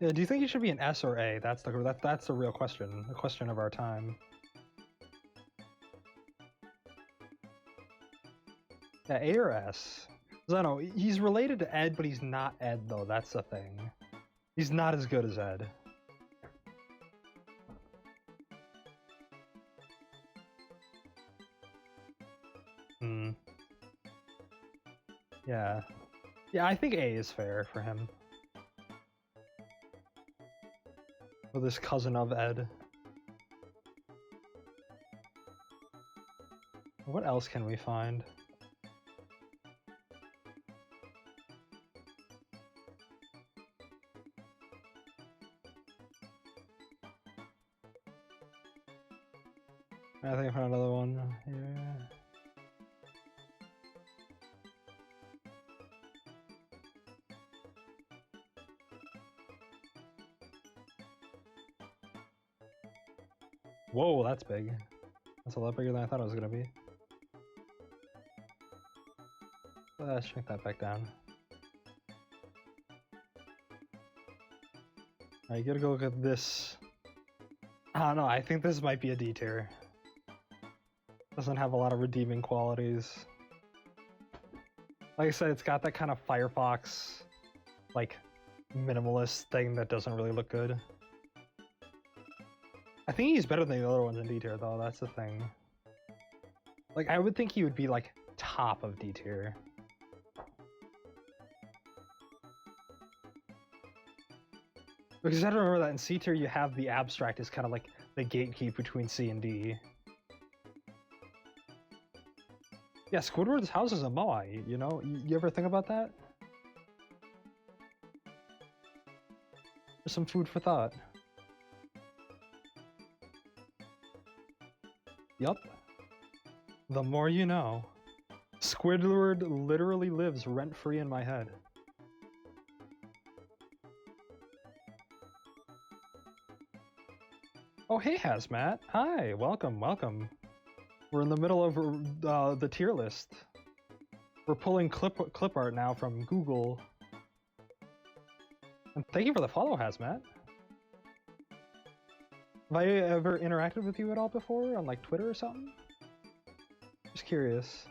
A: Yeah, do you think he should be an S or A? That's the real question. The question of our time. Yeah, A or S. 'Cause I don't know, he's related to Ed, but he's not Ed though, that's the thing. He's not as good as Ed. Hmm. Yeah. Yeah, I think A is fair for him. With his cousin of Ed. What else can we find? I think I found another one here. Whoa, that's big. That's a lot bigger than I thought it was gonna be. Let's shrink that back down. Alright, you gotta go look at this. I don't know, I think this might be a D tier. Doesn't have a lot of redeeming qualities. Like I said, it's got that kind of Firefox, like, minimalist thing that doesn't really look good. I think he's better than the other ones in D tier, though, that's the thing. Like, I would think he would be, like, top of D tier. Because I don't remember that in C tier you have the abstract as kind of like the gatekeep between C and D. Yeah, Squidward's house is a moai, you know? You ever think about that? There's some food for thought. Yup. The more you know. Squidward literally lives rent-free in my head. Oh, hey, Hazmat. Hi, welcome, welcome. We're in the middle of the tier list. We're pulling clip art now from Google. And thank you for the follow, Hazmat. Have I ever interacted with you at all before on like Twitter or something? Just curious.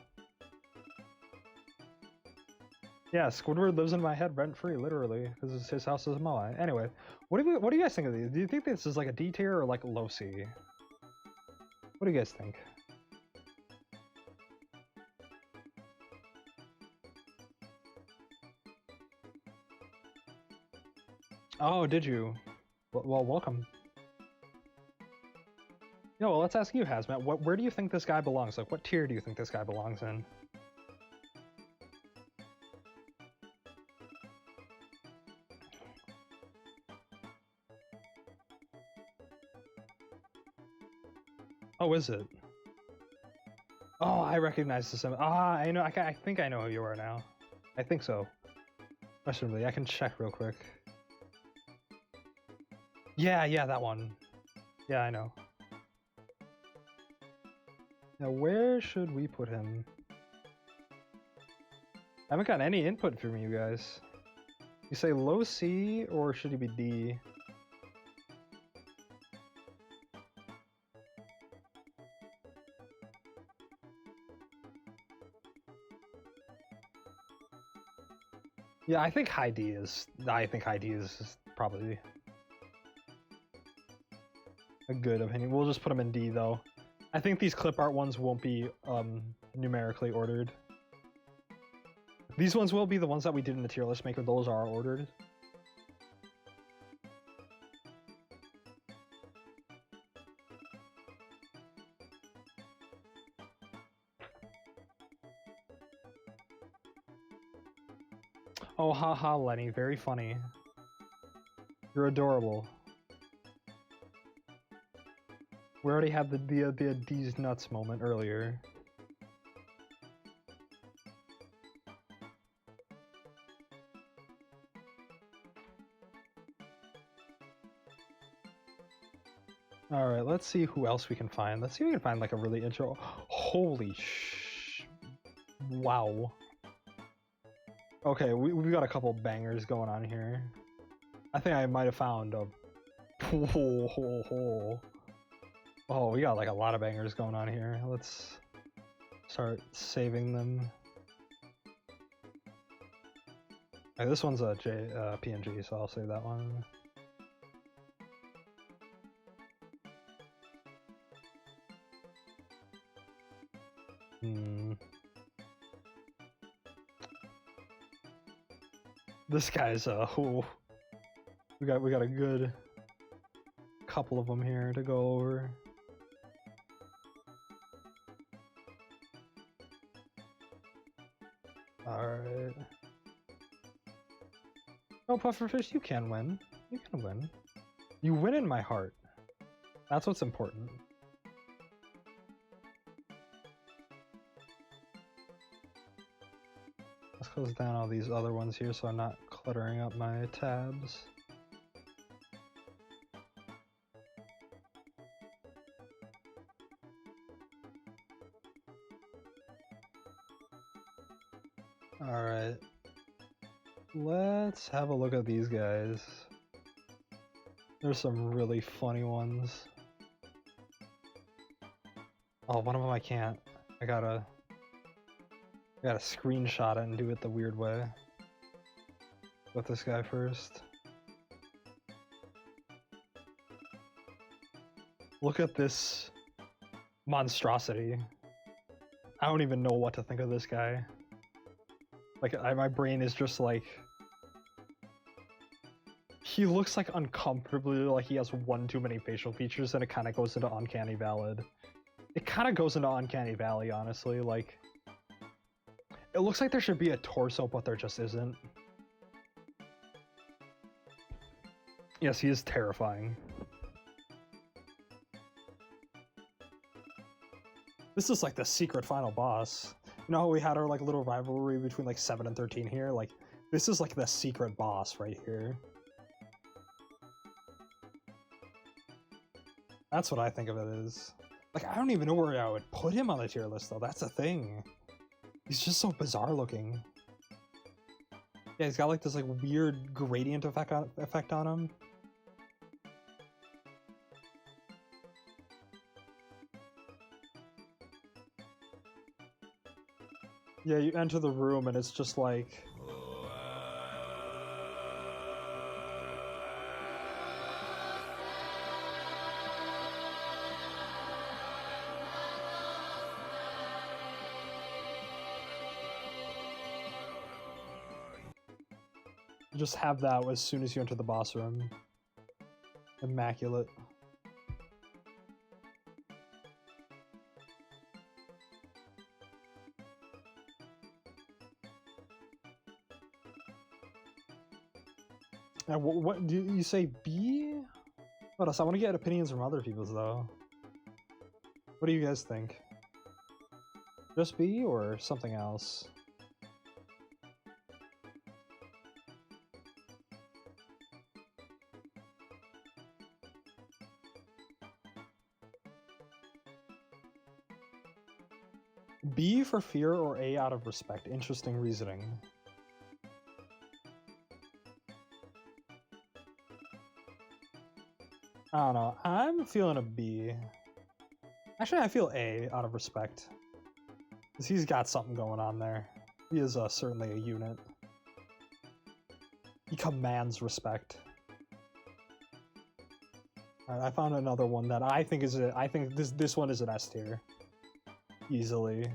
A: Yeah, Squidward lives in my head rent-free, literally, because his house is a moai. Anyway, what do you guys think of these? Do you think this is like a D tier or like low C? What do you guys think? Oh, did you? Well, welcome. Yeah, well, let's ask you, Hazmat. Where do you think this guy belongs? Like, what tier do you think this guy belongs in? Oh, is it? Oh, I recognize this. I know. I think I know who you are now. I think so. Questionably, I can check real quick. Yeah, that one. Yeah, I know. Now, where should we put him? I haven't gotten any input from you guys. You say low C, or should he be D? Yeah, I think high D is probably a good opinion. We'll just put him in D, though. I think these clip art ones won't be numerically ordered. These ones will be the ones that we did in the tier list maker. Those are ordered. Oh, haha, Lenny. Very funny. You're adorable. We already had the D's nuts moment earlier. Alright, let's see who else we can find. Let's see if we can find like a really intro. Holy wow. Okay, we've got a couple bangers going on here. I think I might have found a... Oh, we got like a lot of bangers going on here. Let's start saving them. This one's a PNG, so I'll save that one. This guy's ooh. We got a good couple of them here to go over. Alright. Oh, Pufferfish, you can win. You can win. You win in my heart. That's what's important. Let's close down all these other ones here so I'm not cluttering up my tabs. Alright. Let's have a look at these guys. There's some really funny ones. Oh, one of them I can't. I gotta screenshot it and do it the weird way. With this guy first. Look at this monstrosity. I don't even know what to think of this guy. Like, my brain is just like... He looks like uncomfortably like he has one too many facial features, and it kind of goes into Uncanny Valley. It kind of goes into Uncanny Valley, honestly. Like, it looks like there should be a torso, but there just isn't. Yes, he is terrifying. This is like the secret final boss. You know how we had our like little rivalry between like 7 and 13 here? Like, this is like the secret boss right here. That's what I think of it as. Like, I don't even know where I would put him on the tier list, though. That's the thing. He's just so bizarre looking. Yeah, he's got like this like weird gradient effect on him. Yeah, you enter the room and it's just like... You just have that as soon as you enter the boss room. Immaculate. And what do you say? B? What else? I want to get opinions from other people's though. What do you guys think? Just B or something else? B for fear or A out of respect? Interesting reasoning. I don't know. I'm feeling a B. Actually, I feel A out of respect. Because he's got something going on there. He is certainly a unit. He commands respect. Alright, I found another one that I think is I think this one is an S tier. Easily.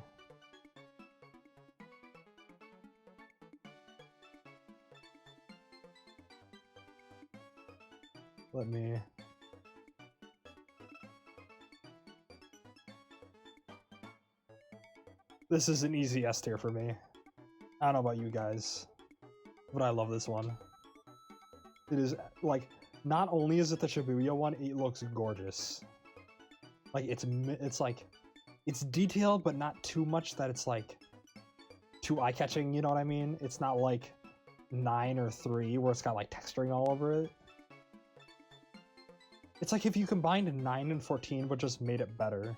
A: Let me... This is an easy S tier for me. I don't know about you guys, but I love this one. It is, like, not only is it the Shibuya one, it looks gorgeous. Like, it's like, it's detailed, but not too much that it's, like, too eye-catching, you know what I mean? It's not like 9 or 3, where it's got, like, texturing all over it. It's like if you combined 9 and 14, but just made it better.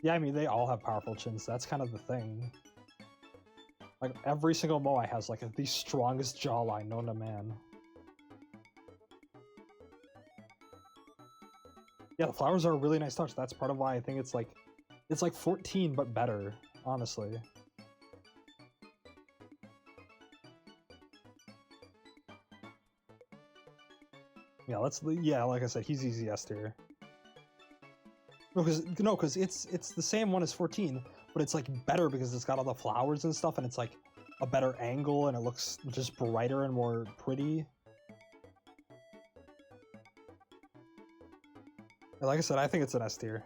A: Yeah, I mean, they all have powerful chins. That's kind of the thing. Like, every single Moai has, like, the strongest jawline known to man. Yeah, the flowers are a really nice touch. That's part of why I think it's like 14, but better, honestly. Yeah, yeah, like I said, he's easy S tier. No, because it's the same one as 14, but it's like better because it's got all the flowers and stuff, and it's like a better angle, and it looks just brighter and more pretty. And like I said, I think it's an S tier.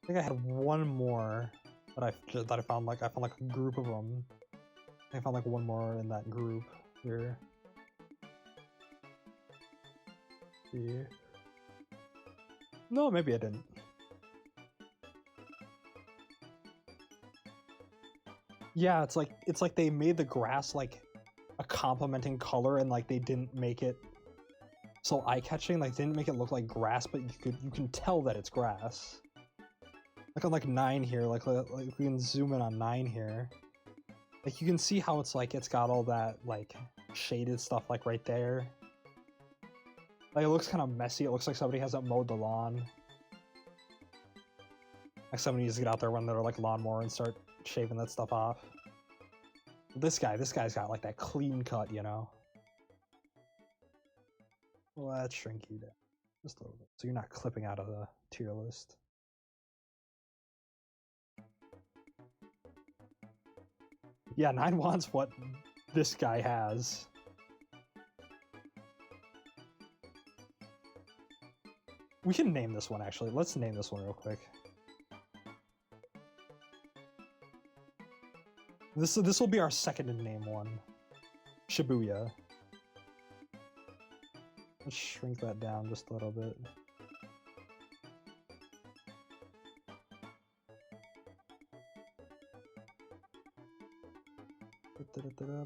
A: I think I had one more that I found like a group of them. I found like one more in that group here. Yeah. No, maybe I didn't. Yeah, it's like they made the grass like a complementing color, and like they didn't make it so eye-catching. Like they didn't make it look like grass, but you can tell that it's grass. Like on like 9 here, like we can zoom in on 9 here. Like you can see how it's like it's got all that like shaded stuff like right there. Like it looks kind of messy. It looks like somebody hasn't mowed the lawn. Like somebody needs to get out there when they're like lawnmower and start shaving that stuff off. This guy's got like that clean cut, you know. Let's shrink you down just a little bit, so you're not clipping out of the tier list. Yeah, 9 wants what this guy has. We can name this one, actually. Let's name this one real quick. This will be our second to name one. Shibuya. Let's shrink that down just a little bit.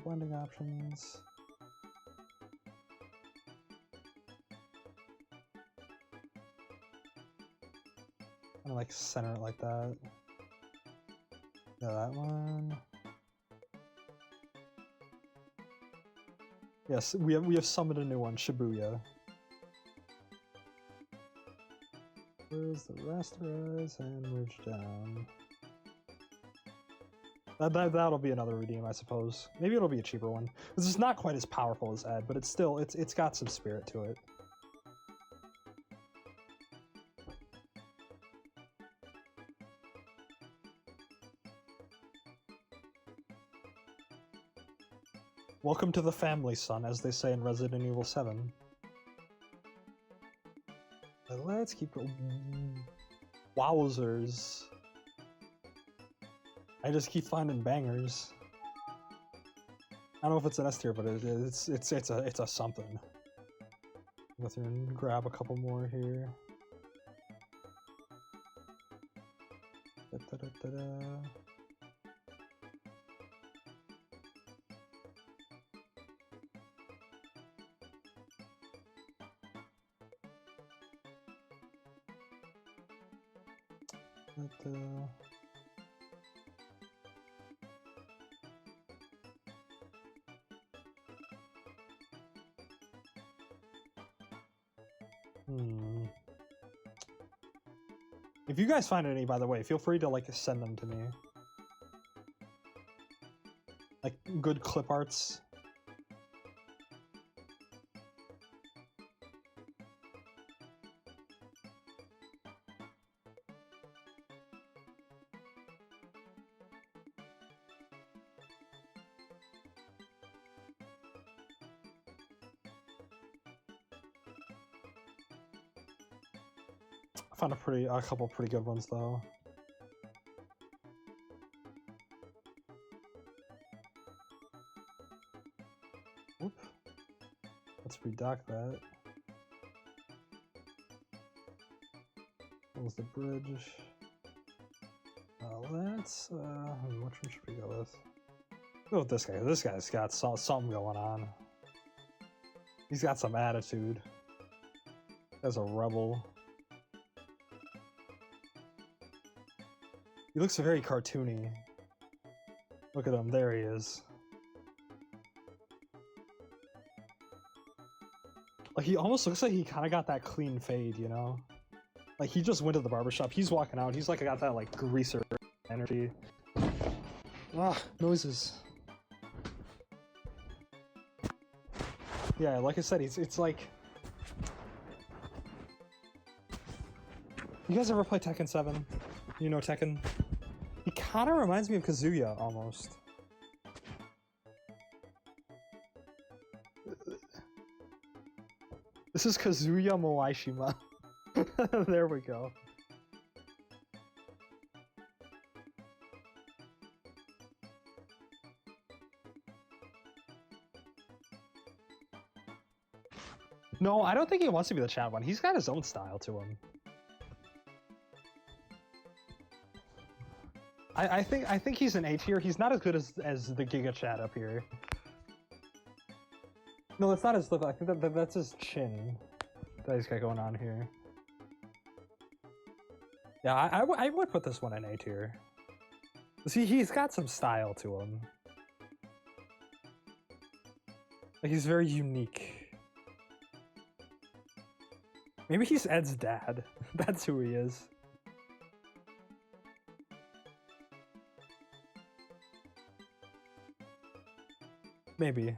A: Blending options. Kind of like center it like that. Yeah, that one. Yes, we have summoned a new one, Shibuya. Where's the rasterize and merge down? That'll be another redeem, I suppose. Maybe it'll be a cheaper one. This is not quite as powerful as Ed, but it's still it's got some spirit to it. Welcome to the family, son, as they say in Resident Evil 7. Let's keep going. Wowzers. I just keep finding bangers. I don't know if it's an S tier, but it's a something. Go through and grab a couple more here. If you guys find any, by the way, feel free to like send them to me. Like good clip arts. I found a couple pretty good ones though. Whoop. Let's redock that. What was the bridge? Let's which one should we go with? Go with this guy. This guy's got something going on. He's got some attitude. As a rebel. He looks very cartoony. Look at him, there he is. Like, he almost looks like he kind of got that clean fade, you know? Like, he just went to the barbershop. He's walking out. He's like got that, like, greaser energy. Ah, noises. Yeah, like I said, it's like... You guys ever play Tekken 7? You know Tekken? He kind of reminds me of Kazuya, almost. This is Kazuya Moaishima. There we go. No, I don't think he wants to be the Chad one. He's got his own style to him. I think he's an A tier. He's not as good as the Giga Chad up here. No, that's not his lip. I think that's his chin that he's got going on here. Yeah, I would put this one in A tier. See, he's got some style to him. Like, he's very unique. Maybe he's Ed's dad. That's who he is. Maybe.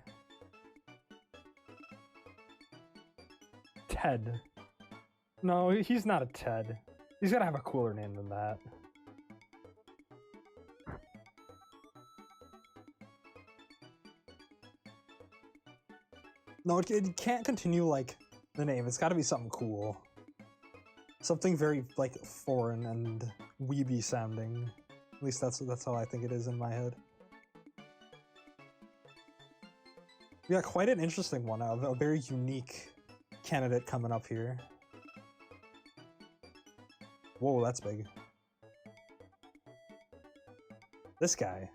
A: Ted. No, he's not a Ted. He's gotta have a cooler name than that. No, it can't continue like the name. It's gotta be something cool. Something very, like, foreign and weeby sounding. At least that's how I think it is in my head. We got quite an interesting one, a very unique candidate coming up here. Whoa, that's big. This guy's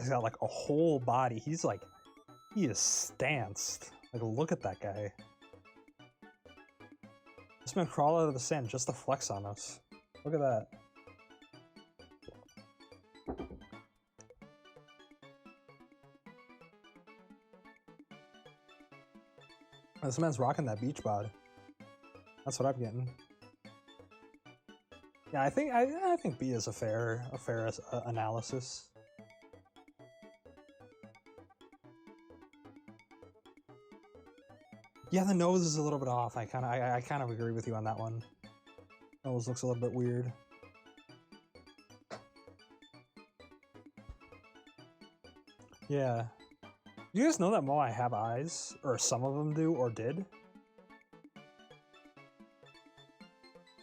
A: got like a whole body. He is stanced. Like, look at that guy. This man crawled out of the sand just to flex on us. Look at that. This man's rocking that beach bod. That's what I'm getting. Yeah, I think B is a fair analysis. Yeah, the nose is a little bit off. I kind of agree with you on that one. Nose looks a little bit weird. Yeah. Do you guys know that Moai have eyes? Or some of them do, or did?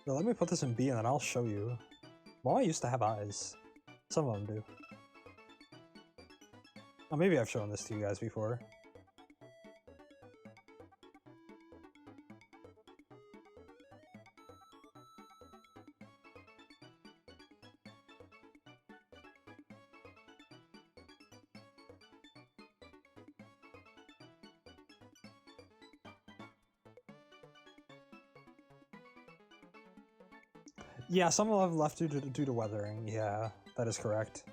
A: Now, let me put this in B and then I'll show you. Moai used to have eyes. Some of them do. Oh, maybe I've shown this to you guys before. Yeah, some will have left due to weathering. Yeah, that is correct.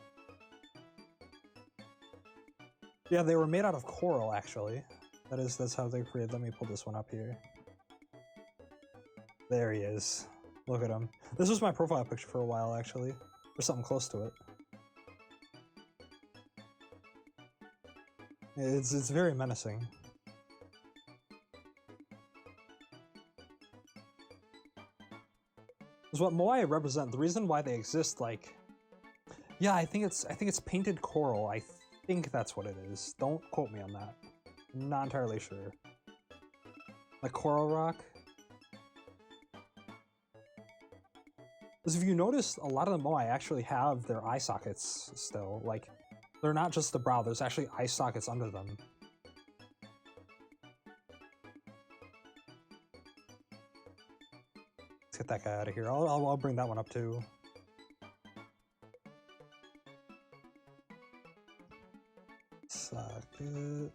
A: Yeah, they were made out of coral, actually. That's how they created. Let me pull this one up here. There he is. Look at him. This was my profile picture for a while, actually. Or something close to it. It's very menacing. Is what Moai represent. The reason why they exist, like, yeah, I think it's painted coral. I think that's what it is. Don't quote me on that. I'm not entirely sure. Like coral rock. Because if you notice, a lot of the Moai actually have their eye sockets still. Like, they're not just the brow. There's actually eye sockets under them. Get that guy out of here. I'll bring that one up too. Socket.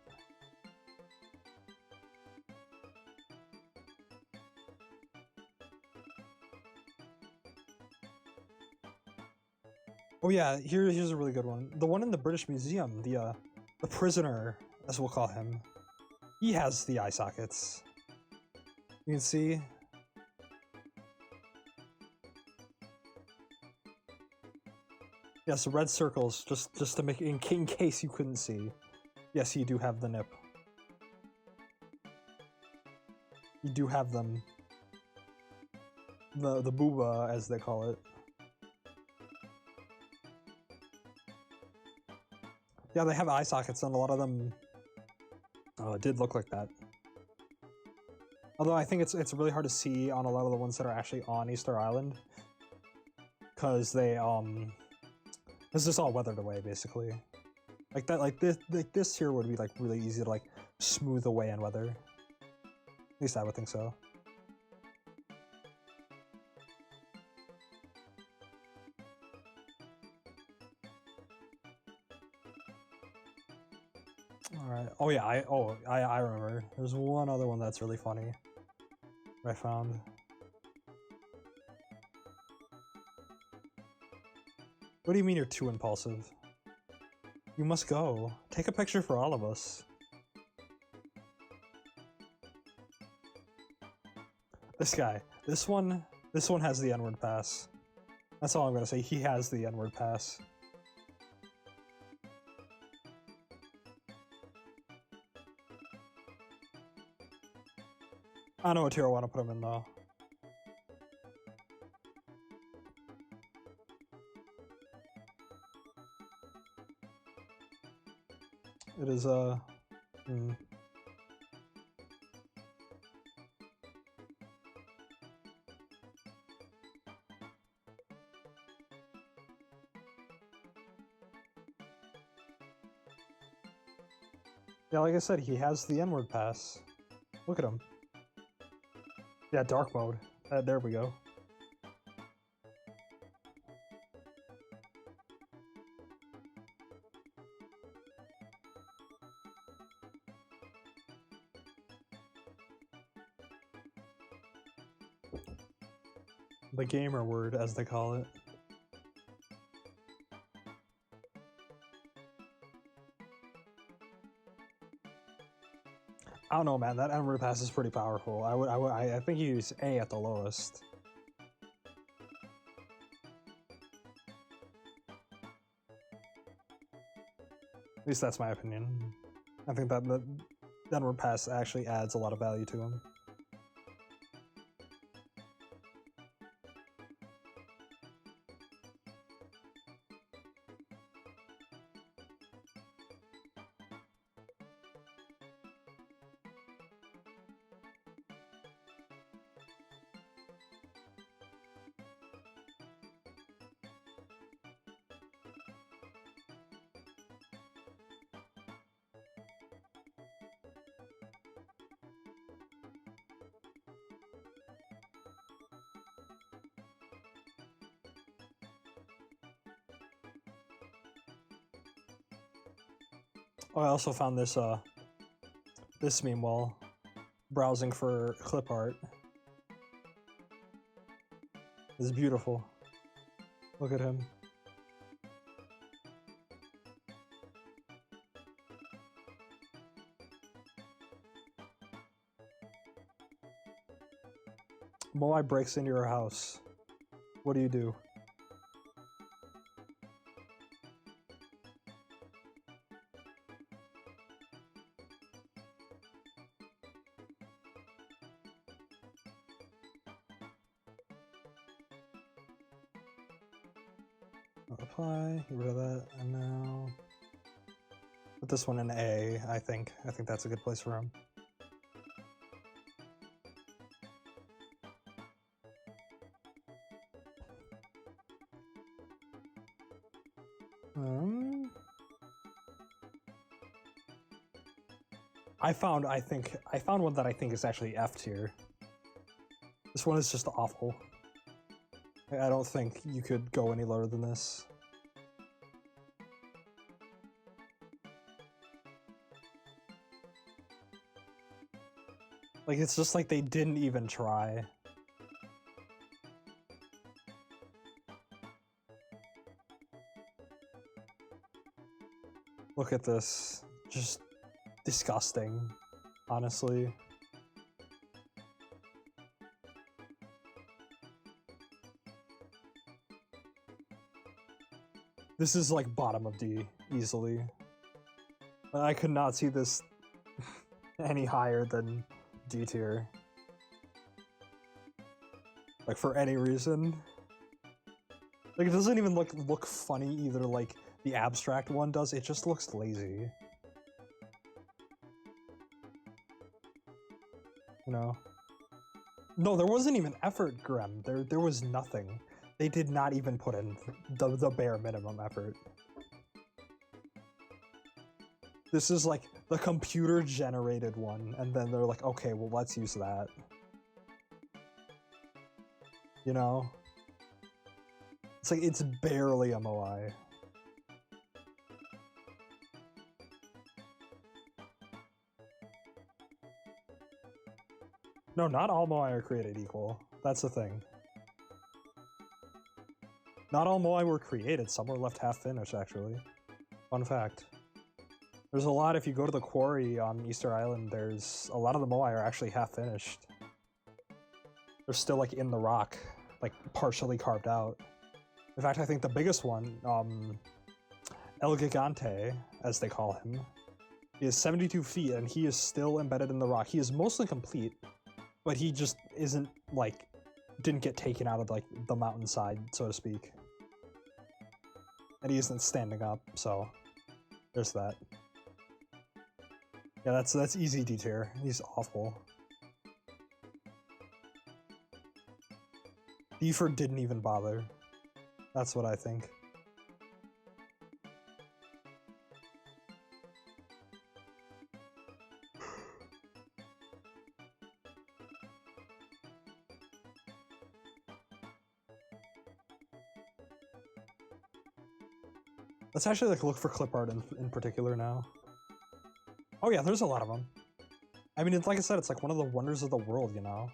A: Oh yeah, here's a really good one. The one in the British Museum, the prisoner, as we'll call him. He has the eye sockets. You can see. Yes, red circles, just to make in case you couldn't see. Yes, you do have the nip. You do have them. The booba, as they call it. Yeah, they have eye sockets, and a lot of them did look like that. Although I think it's really hard to see on a lot of the ones that are actually on Easter Island, because they it's just all weathered away basically. Like that, like this here would be like really easy to like smooth away in weather. At least I would think so. Alright. Oh yeah, I remember. There's one other one that's really funny that I found. What do you mean you're too impulsive? You must go. Take a picture for all of us. This guy. This one has the N-word pass. That's all I'm gonna say. He has the N-word pass. I don't know what tier I want to put him in though. It is yeah, like I said, he has the N-word pass. Look at him. Yeah, dark mode. There we go. The gamer word, as they call it. I don't know, man. That N-word pass is pretty powerful. I think you use A at the lowest. At least that's my opinion. I think that the N-word pass actually adds a lot of value to him. Oh, I also found this this meme while browsing for clip art. It's beautiful. Look at him. Moai breaks into your house. What do you do? Apply, get rid of that, and now put this one in A, I think. I think that's a good place for him. I found one that I think is actually F tier. This one is just awful. I don't think you could go any lower than this. Like, it's just like they didn't even try. Look at this. Just disgusting, honestly. This is like bottom of D, easily. I could not see this any higher than D tier. Like, for any reason. Like, it doesn't even look funny either, like the abstract one does, it just looks lazy. You know? No, there wasn't even effort, Grem. There was nothing. They did not even put in the bare minimum effort. This is like the computer-generated one, and then they're like, okay, well, let's use that. You know? It's like, it's barely a Moai. No, not all Moai are created equal. That's the thing. Not all Moai were created, some were left half-finished, actually. Fun fact. There's a lot, if you go to the quarry on Easter Island, there's a lot of the Moai are actually half-finished. They're still, like, in the rock, like, partially carved out. In fact, I think the biggest one, El Gigante, as they call him, is 72 feet, and he is still embedded in the rock. He is mostly complete, but he just isn't, like, didn't get taken out of, like, the mountainside, so to speak. And he isn't standing up, so there's that. Yeah, that's easy D tier. He's awful. Beeford didn't even bother. That's what I think. Let's actually like look for clip art in particular now. Oh yeah, there's a lot of them. I mean, it's like I said, it's like one of the wonders of the world, you know?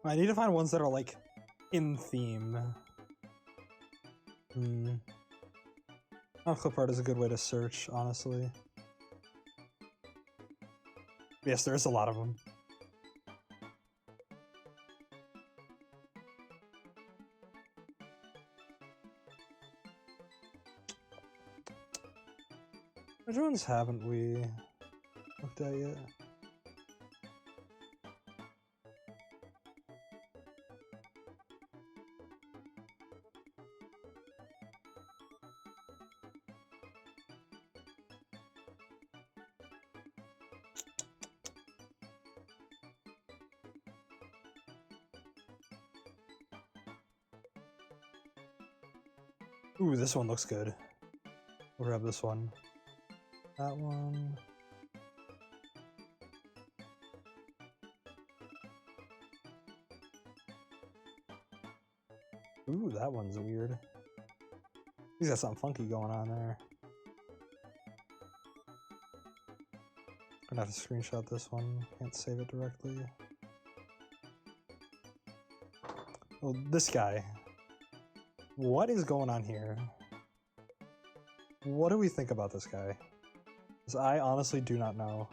A: I need to find ones that are like in theme. Oh, clip art is a good way to search, honestly. Yes, there's a lot of them. Which ones haven't we looked at yet? Ooh, this one looks good. We'll grab this one. That one. Ooh, that one's weird. He's got something funky going on there. Gonna have to screenshot this one. Can't save it directly. Oh, this guy. What is going on here? What do we think about this guy? Because I honestly do not know.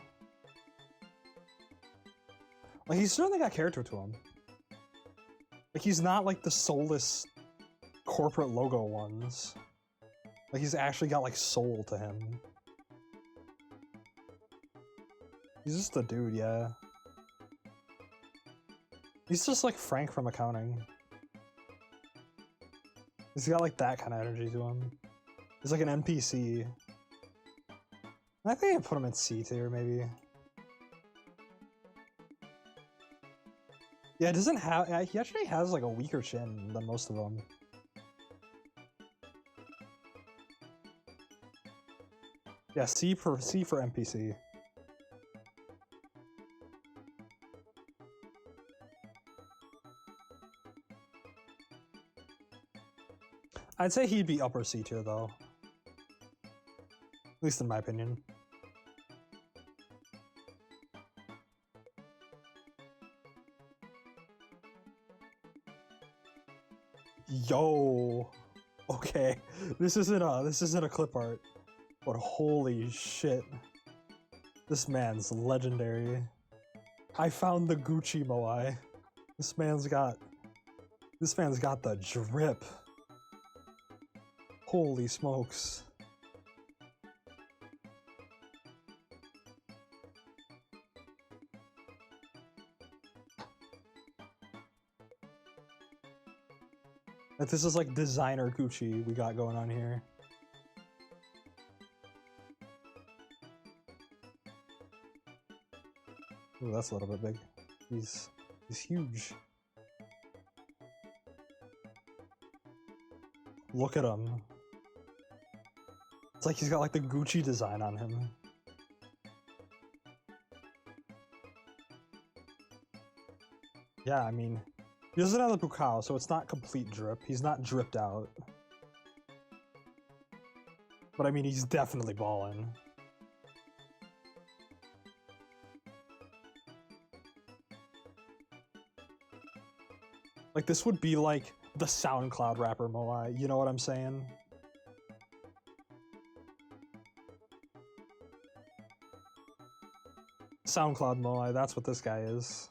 A: Like, he's certainly got character to him. Like, he's not like the soulless corporate logo ones. Like, he's actually got like soul to him. He's just a dude, yeah. He's just like Frank from accounting. He's got like that kind of energy to him. He's like an NPC. I think I put him in C tier, maybe. Yeah, it doesn't have. He actually has like a weaker chin than most of them. Yeah, C for NPC. I'd say he'd be upper C tier though. At least in my opinion. Yo. Okay. This isn't a clip art. But holy shit. This man's legendary. I found the Gucci Moai. This man's got the drip. Holy smokes. Like, this is like designer Gucci we got going on here. Ooh, that's a little bit big. He's huge. Look at him. It's like he's got like the Gucci design on him. Yeah, I mean, he doesn't have the Pukao, so it's not complete drip. He's not dripped out. But I mean, he's definitely ballin'. Like, this would be like the SoundCloud rapper Moai, you know what I'm saying? SoundCloud Moai, that's what this guy is.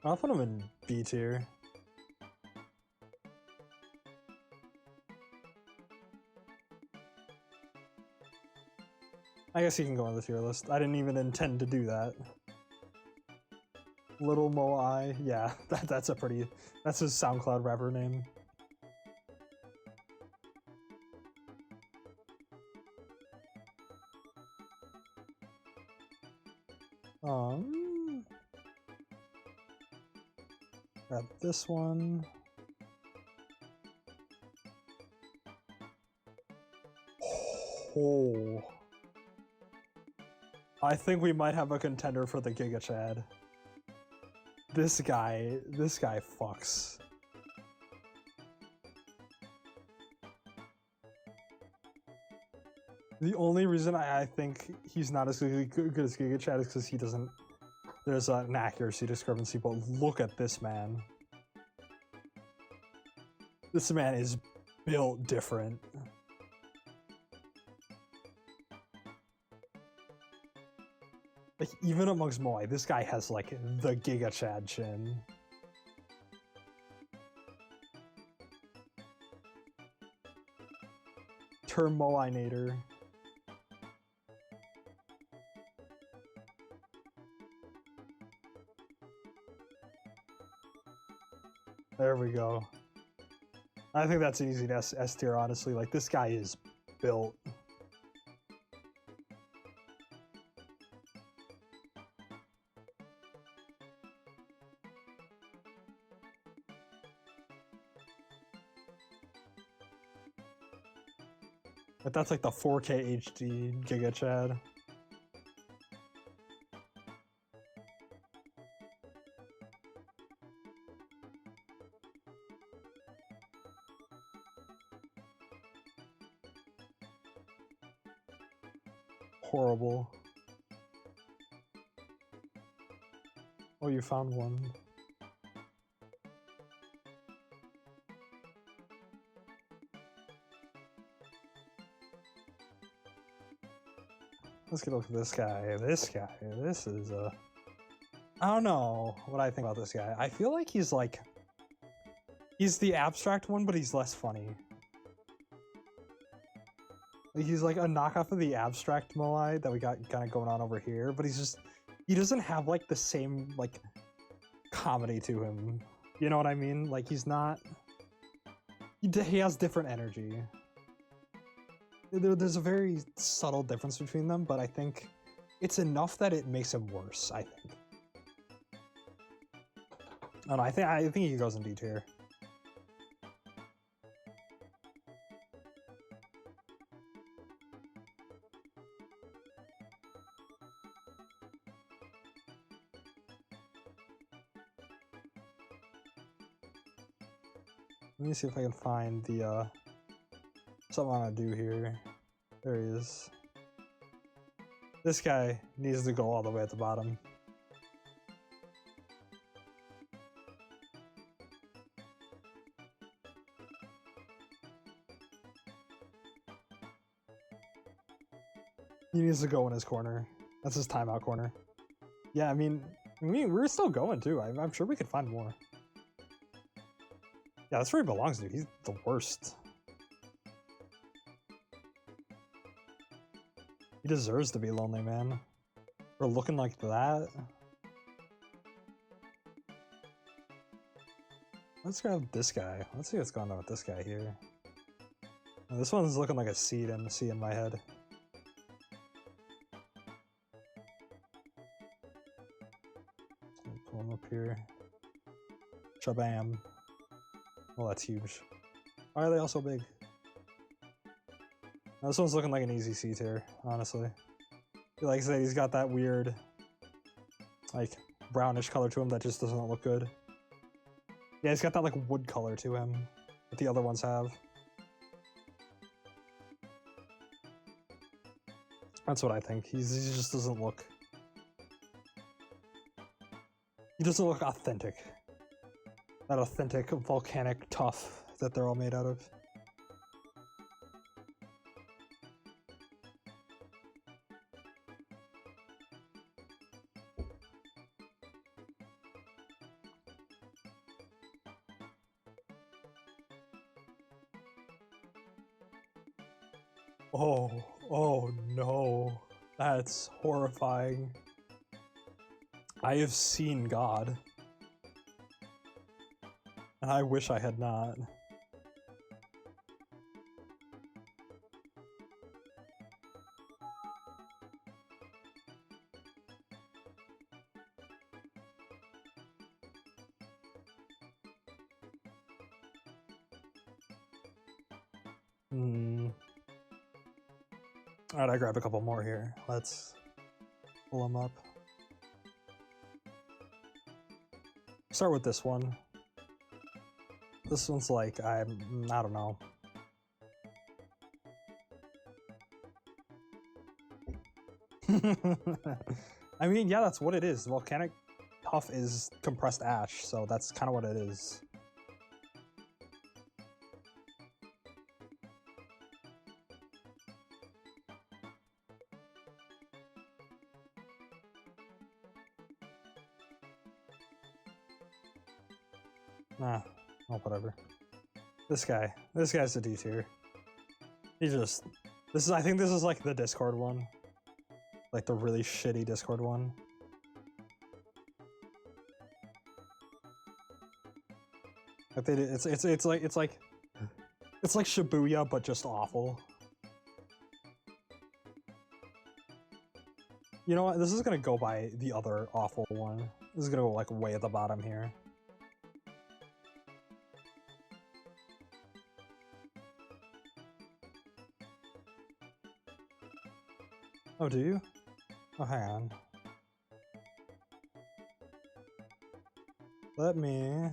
A: I'll put him in B tier. I guess he can go on the tier list. I didn't even intend to do that. Little Moai, yeah, that's his SoundCloud rapper name. Grab this one. Oh. I think we might have a contender for the Giga Chad. This guy fucks. The only reason I think he's not as good as Giga Chad is because he doesn't... There's an accuracy discrepancy, but look at this man. This man is built different. Like, even amongst Moai, this guy has, like, the Giga Chad chin. Term Moai-nator. There we go. I think that's an easy S tier, honestly. Like, this guy is built. But that's like the 4K HD Giga Chad. Horrible. Oh, you found one. Let's get a look at this guy. This is I don't know what I think about this guy. I feel like he's the abstract one, but he's less funny. Like, he's like a knockoff of the abstract Moai that we got kind of going on over here, but he doesn't have like the same like comedy to him. You know what I mean? Like, he has different energy. There's a very subtle difference between them, but I think it's enough that it makes him worse, I think. I don't know, I think he goes in D tier. Let me see if I can find the something I want to do here. There he is. This guy needs to go all the way at the bottom. He needs to go in his corner. That's his timeout corner. Yeah, I mean, we're still going too. I'm sure we could find more. Yeah, that's where he belongs, dude. He's the worst. He deserves to be lonely, man. For looking like that. Let's grab this guy. Let's see what's going on with this guy here. This one's looking like a C in my head. Pull him up here. Shabam. Well, that's huge. Why are they all so big? Now, this one's looking like an easy C tier, honestly. Like I said, he's got that weird, like, brownish color to him that just doesn't look good. Yeah, he's got that, like, wood color to him that the other ones have. That's what I think. He just doesn't look... He doesn't look authentic. That authentic, volcanic tough that they're all made out of. Oh no. That's horrifying. I have seen God. And I wish I had not. Alright, I grab a couple more here. Let's pull them up. Start with this one. This one's like, I don't know. I mean, yeah, that's what it is. Volcanic Tuff is compressed ash, so that's kind of what it is. Nah, oh, whatever. This guy's a D tier. He just, I think this is like the Discord one. Like the really shitty Discord one. Like they did, it's like Shibuya, but just awful. You know what? This is gonna go by the other awful one. This is gonna go like way at the bottom here. Oh, do you? Oh, hang on. Let me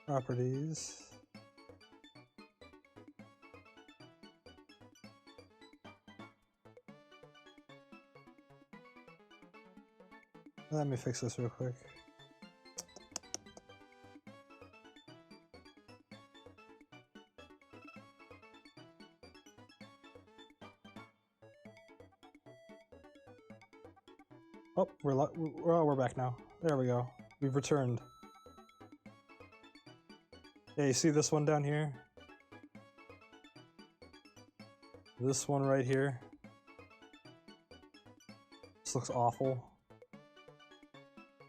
A: properties. Let me fix this real quick. Oh, we're back now. There we go. We've returned. Yeah, you see this one down here? This one right here. This looks awful.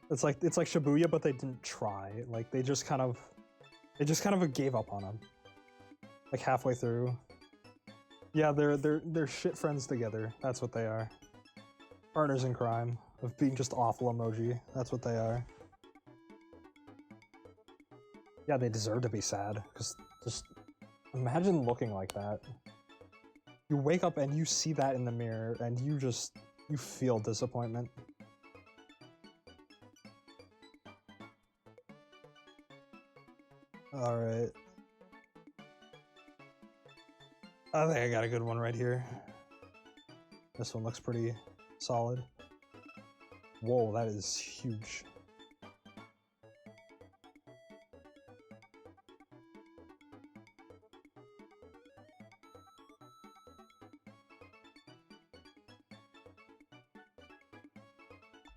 A: It's like Shibuya, but they didn't try. Like they just kind of gave up on him. Like halfway through. Yeah, they're shit friends together. That's what they are. Partners in crime of being just awful emoji. That's what they are. Yeah, they deserve to be sad. Cause just imagine looking like that. You wake up and you see that in the mirror, and you feel disappointment. Alright. I think I got a good one right here. This one looks pretty solid. Whoa, that is huge.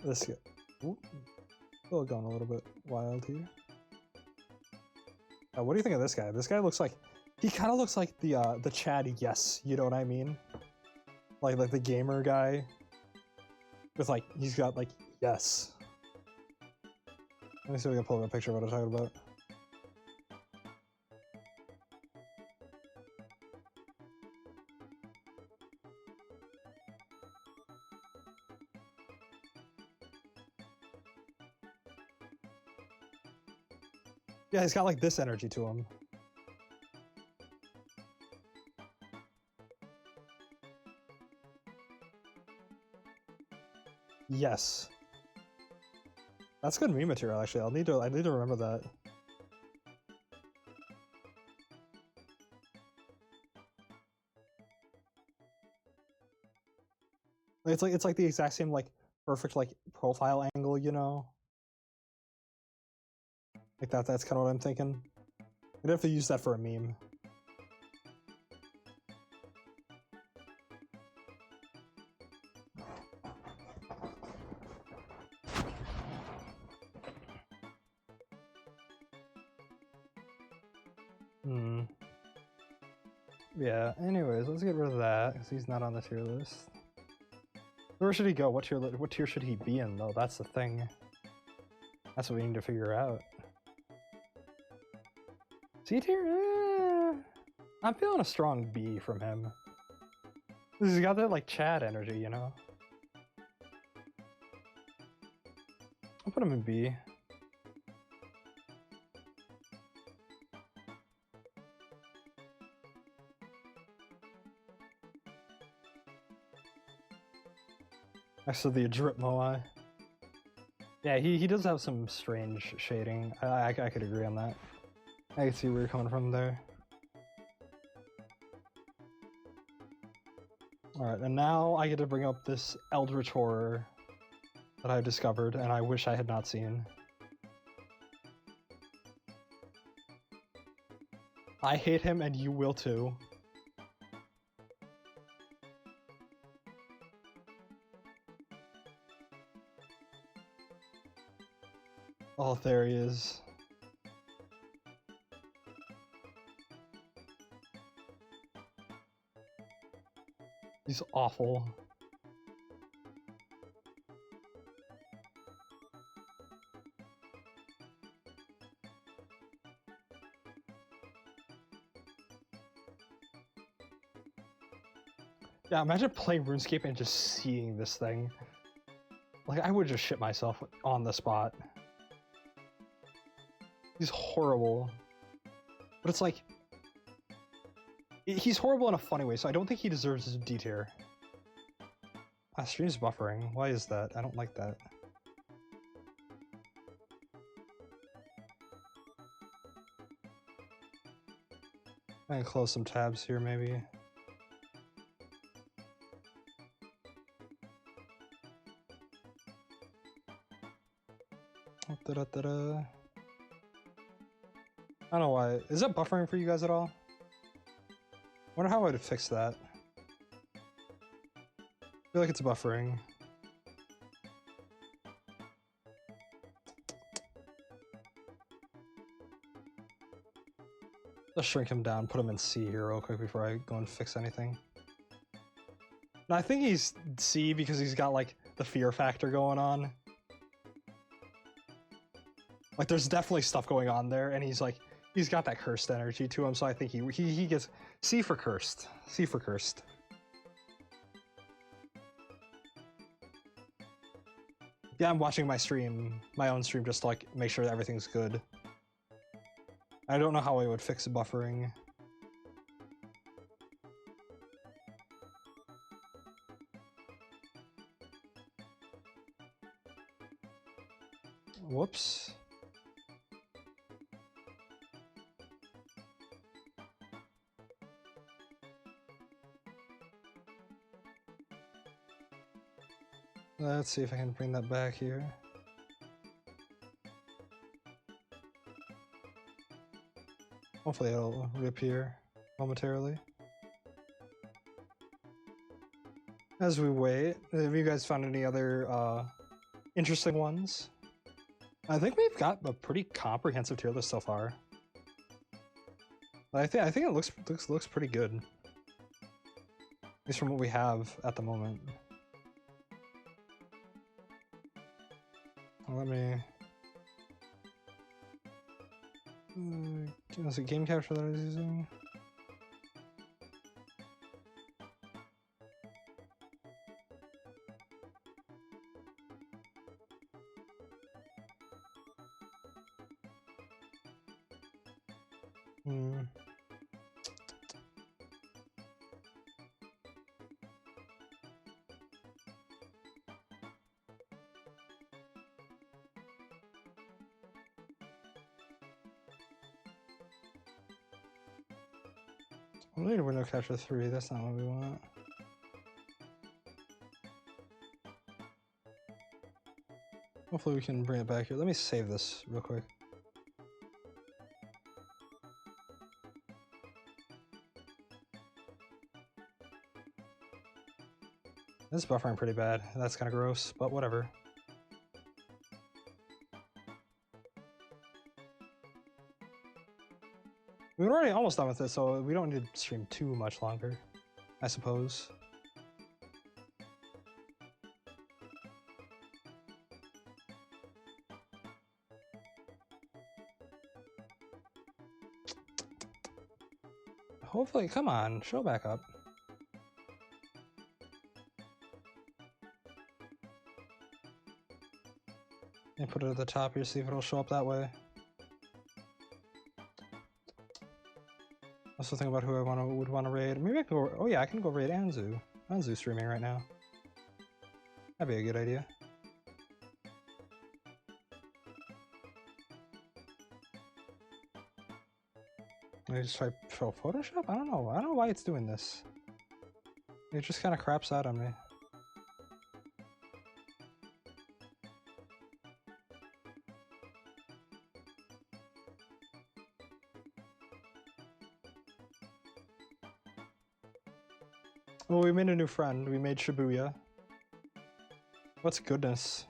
A: This guy. Ooh, still going a little bit wild here. What do you think of this guy? This guy looks like he kind of looks like the Chad Yes, you know what I mean? Like the gamer guy. With like he's got like yes. Let me see if we can pull up a picture of what I'm talking about. Yeah, he's got like this energy to him. Yes. That's good meme material actually. I need to remember that. It's like the exact same like perfect like profile angle, you know? Like that's kind of what I'm thinking. We'd have to use that for a meme. Yeah, anyways, let's get rid of that, because he's not on the tier list. Where should he go? What tier should he be in, though? That's the thing. That's what we need to figure out. C tier? I'm feeling a strong B from him. He's got that, like, Chad energy, you know? I'll put him in B. Next to the Drip Moai. Yeah, he does have some strange shading. I could agree on that. I can see where you're coming from there. Alright, and now I get to bring up this Eldritch Horror that I discovered, and I wish I had not seen. I hate him, and you will too. Oh, there he is. He's awful. Yeah, imagine playing RuneScape and just seeing this thing. Like, I would just shit myself on the spot. He's horrible. But it's like... He's horrible in a funny way, so I don't think he deserves his D tier. Ah, stream's buffering. Why is that? I don't like that. I can close some tabs here, maybe. Da-da-da-da. I don't know why. Is that buffering for you guys at all? I wonder how I'd fix that. I feel like it's buffering. Let's shrink him down, put him in C here real quick before I go and fix anything. No, I think he's C because he's got like the fear factor going on. Like there's definitely stuff going on there, and he's got that cursed energy to him, so I think he gets C for cursed. C for cursed. Yeah, I'm watching my stream, my own stream, just to like make sure that everything's good. I don't know how I would fix buffering. Whoops. Let's see if I can bring that back here. Hopefully it'll reappear momentarily. As we wait, have you guys found any other interesting ones. I think we've got a pretty comprehensive tier list so far. I think it looks pretty good. At least from what we have at the moment. Let me... was it game capture that I was using? We need a window capture 3, that's not what we want. Hopefully we can bring it back here. Let me save this real quick. This is buffering pretty bad. That's kind of gross, but whatever. We were already almost done with this, so we don't need to stream too much longer, I suppose. Hopefully, come on, show back up. And put it at the top here, see if it'll show up that way. Also think about who I would want to raid. Maybe I can go. Oh yeah, I can go raid Anzu. Anzu's streaming right now. That'd be a good idea. Maybe just try show Photoshop. I don't know. I don't know why it's doing this. It just kind of craps out on me. Well, we made a new friend. We made Shibuya. What's goodness?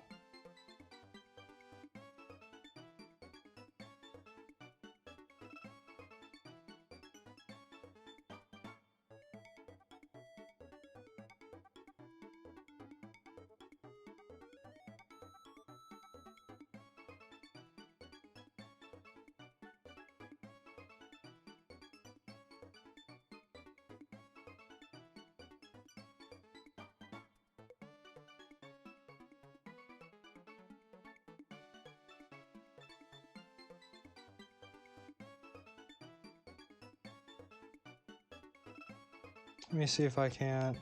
A: Let me see if I can't.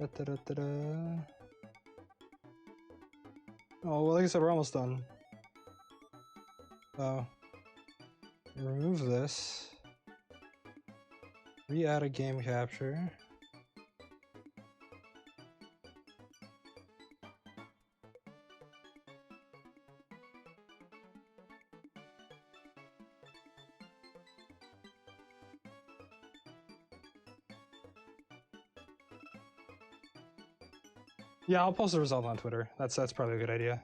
A: Oh, well, like I said, we're almost done. Remove this. Re-add a game capture. Yeah, I'll post the result on Twitter. That's probably a good idea.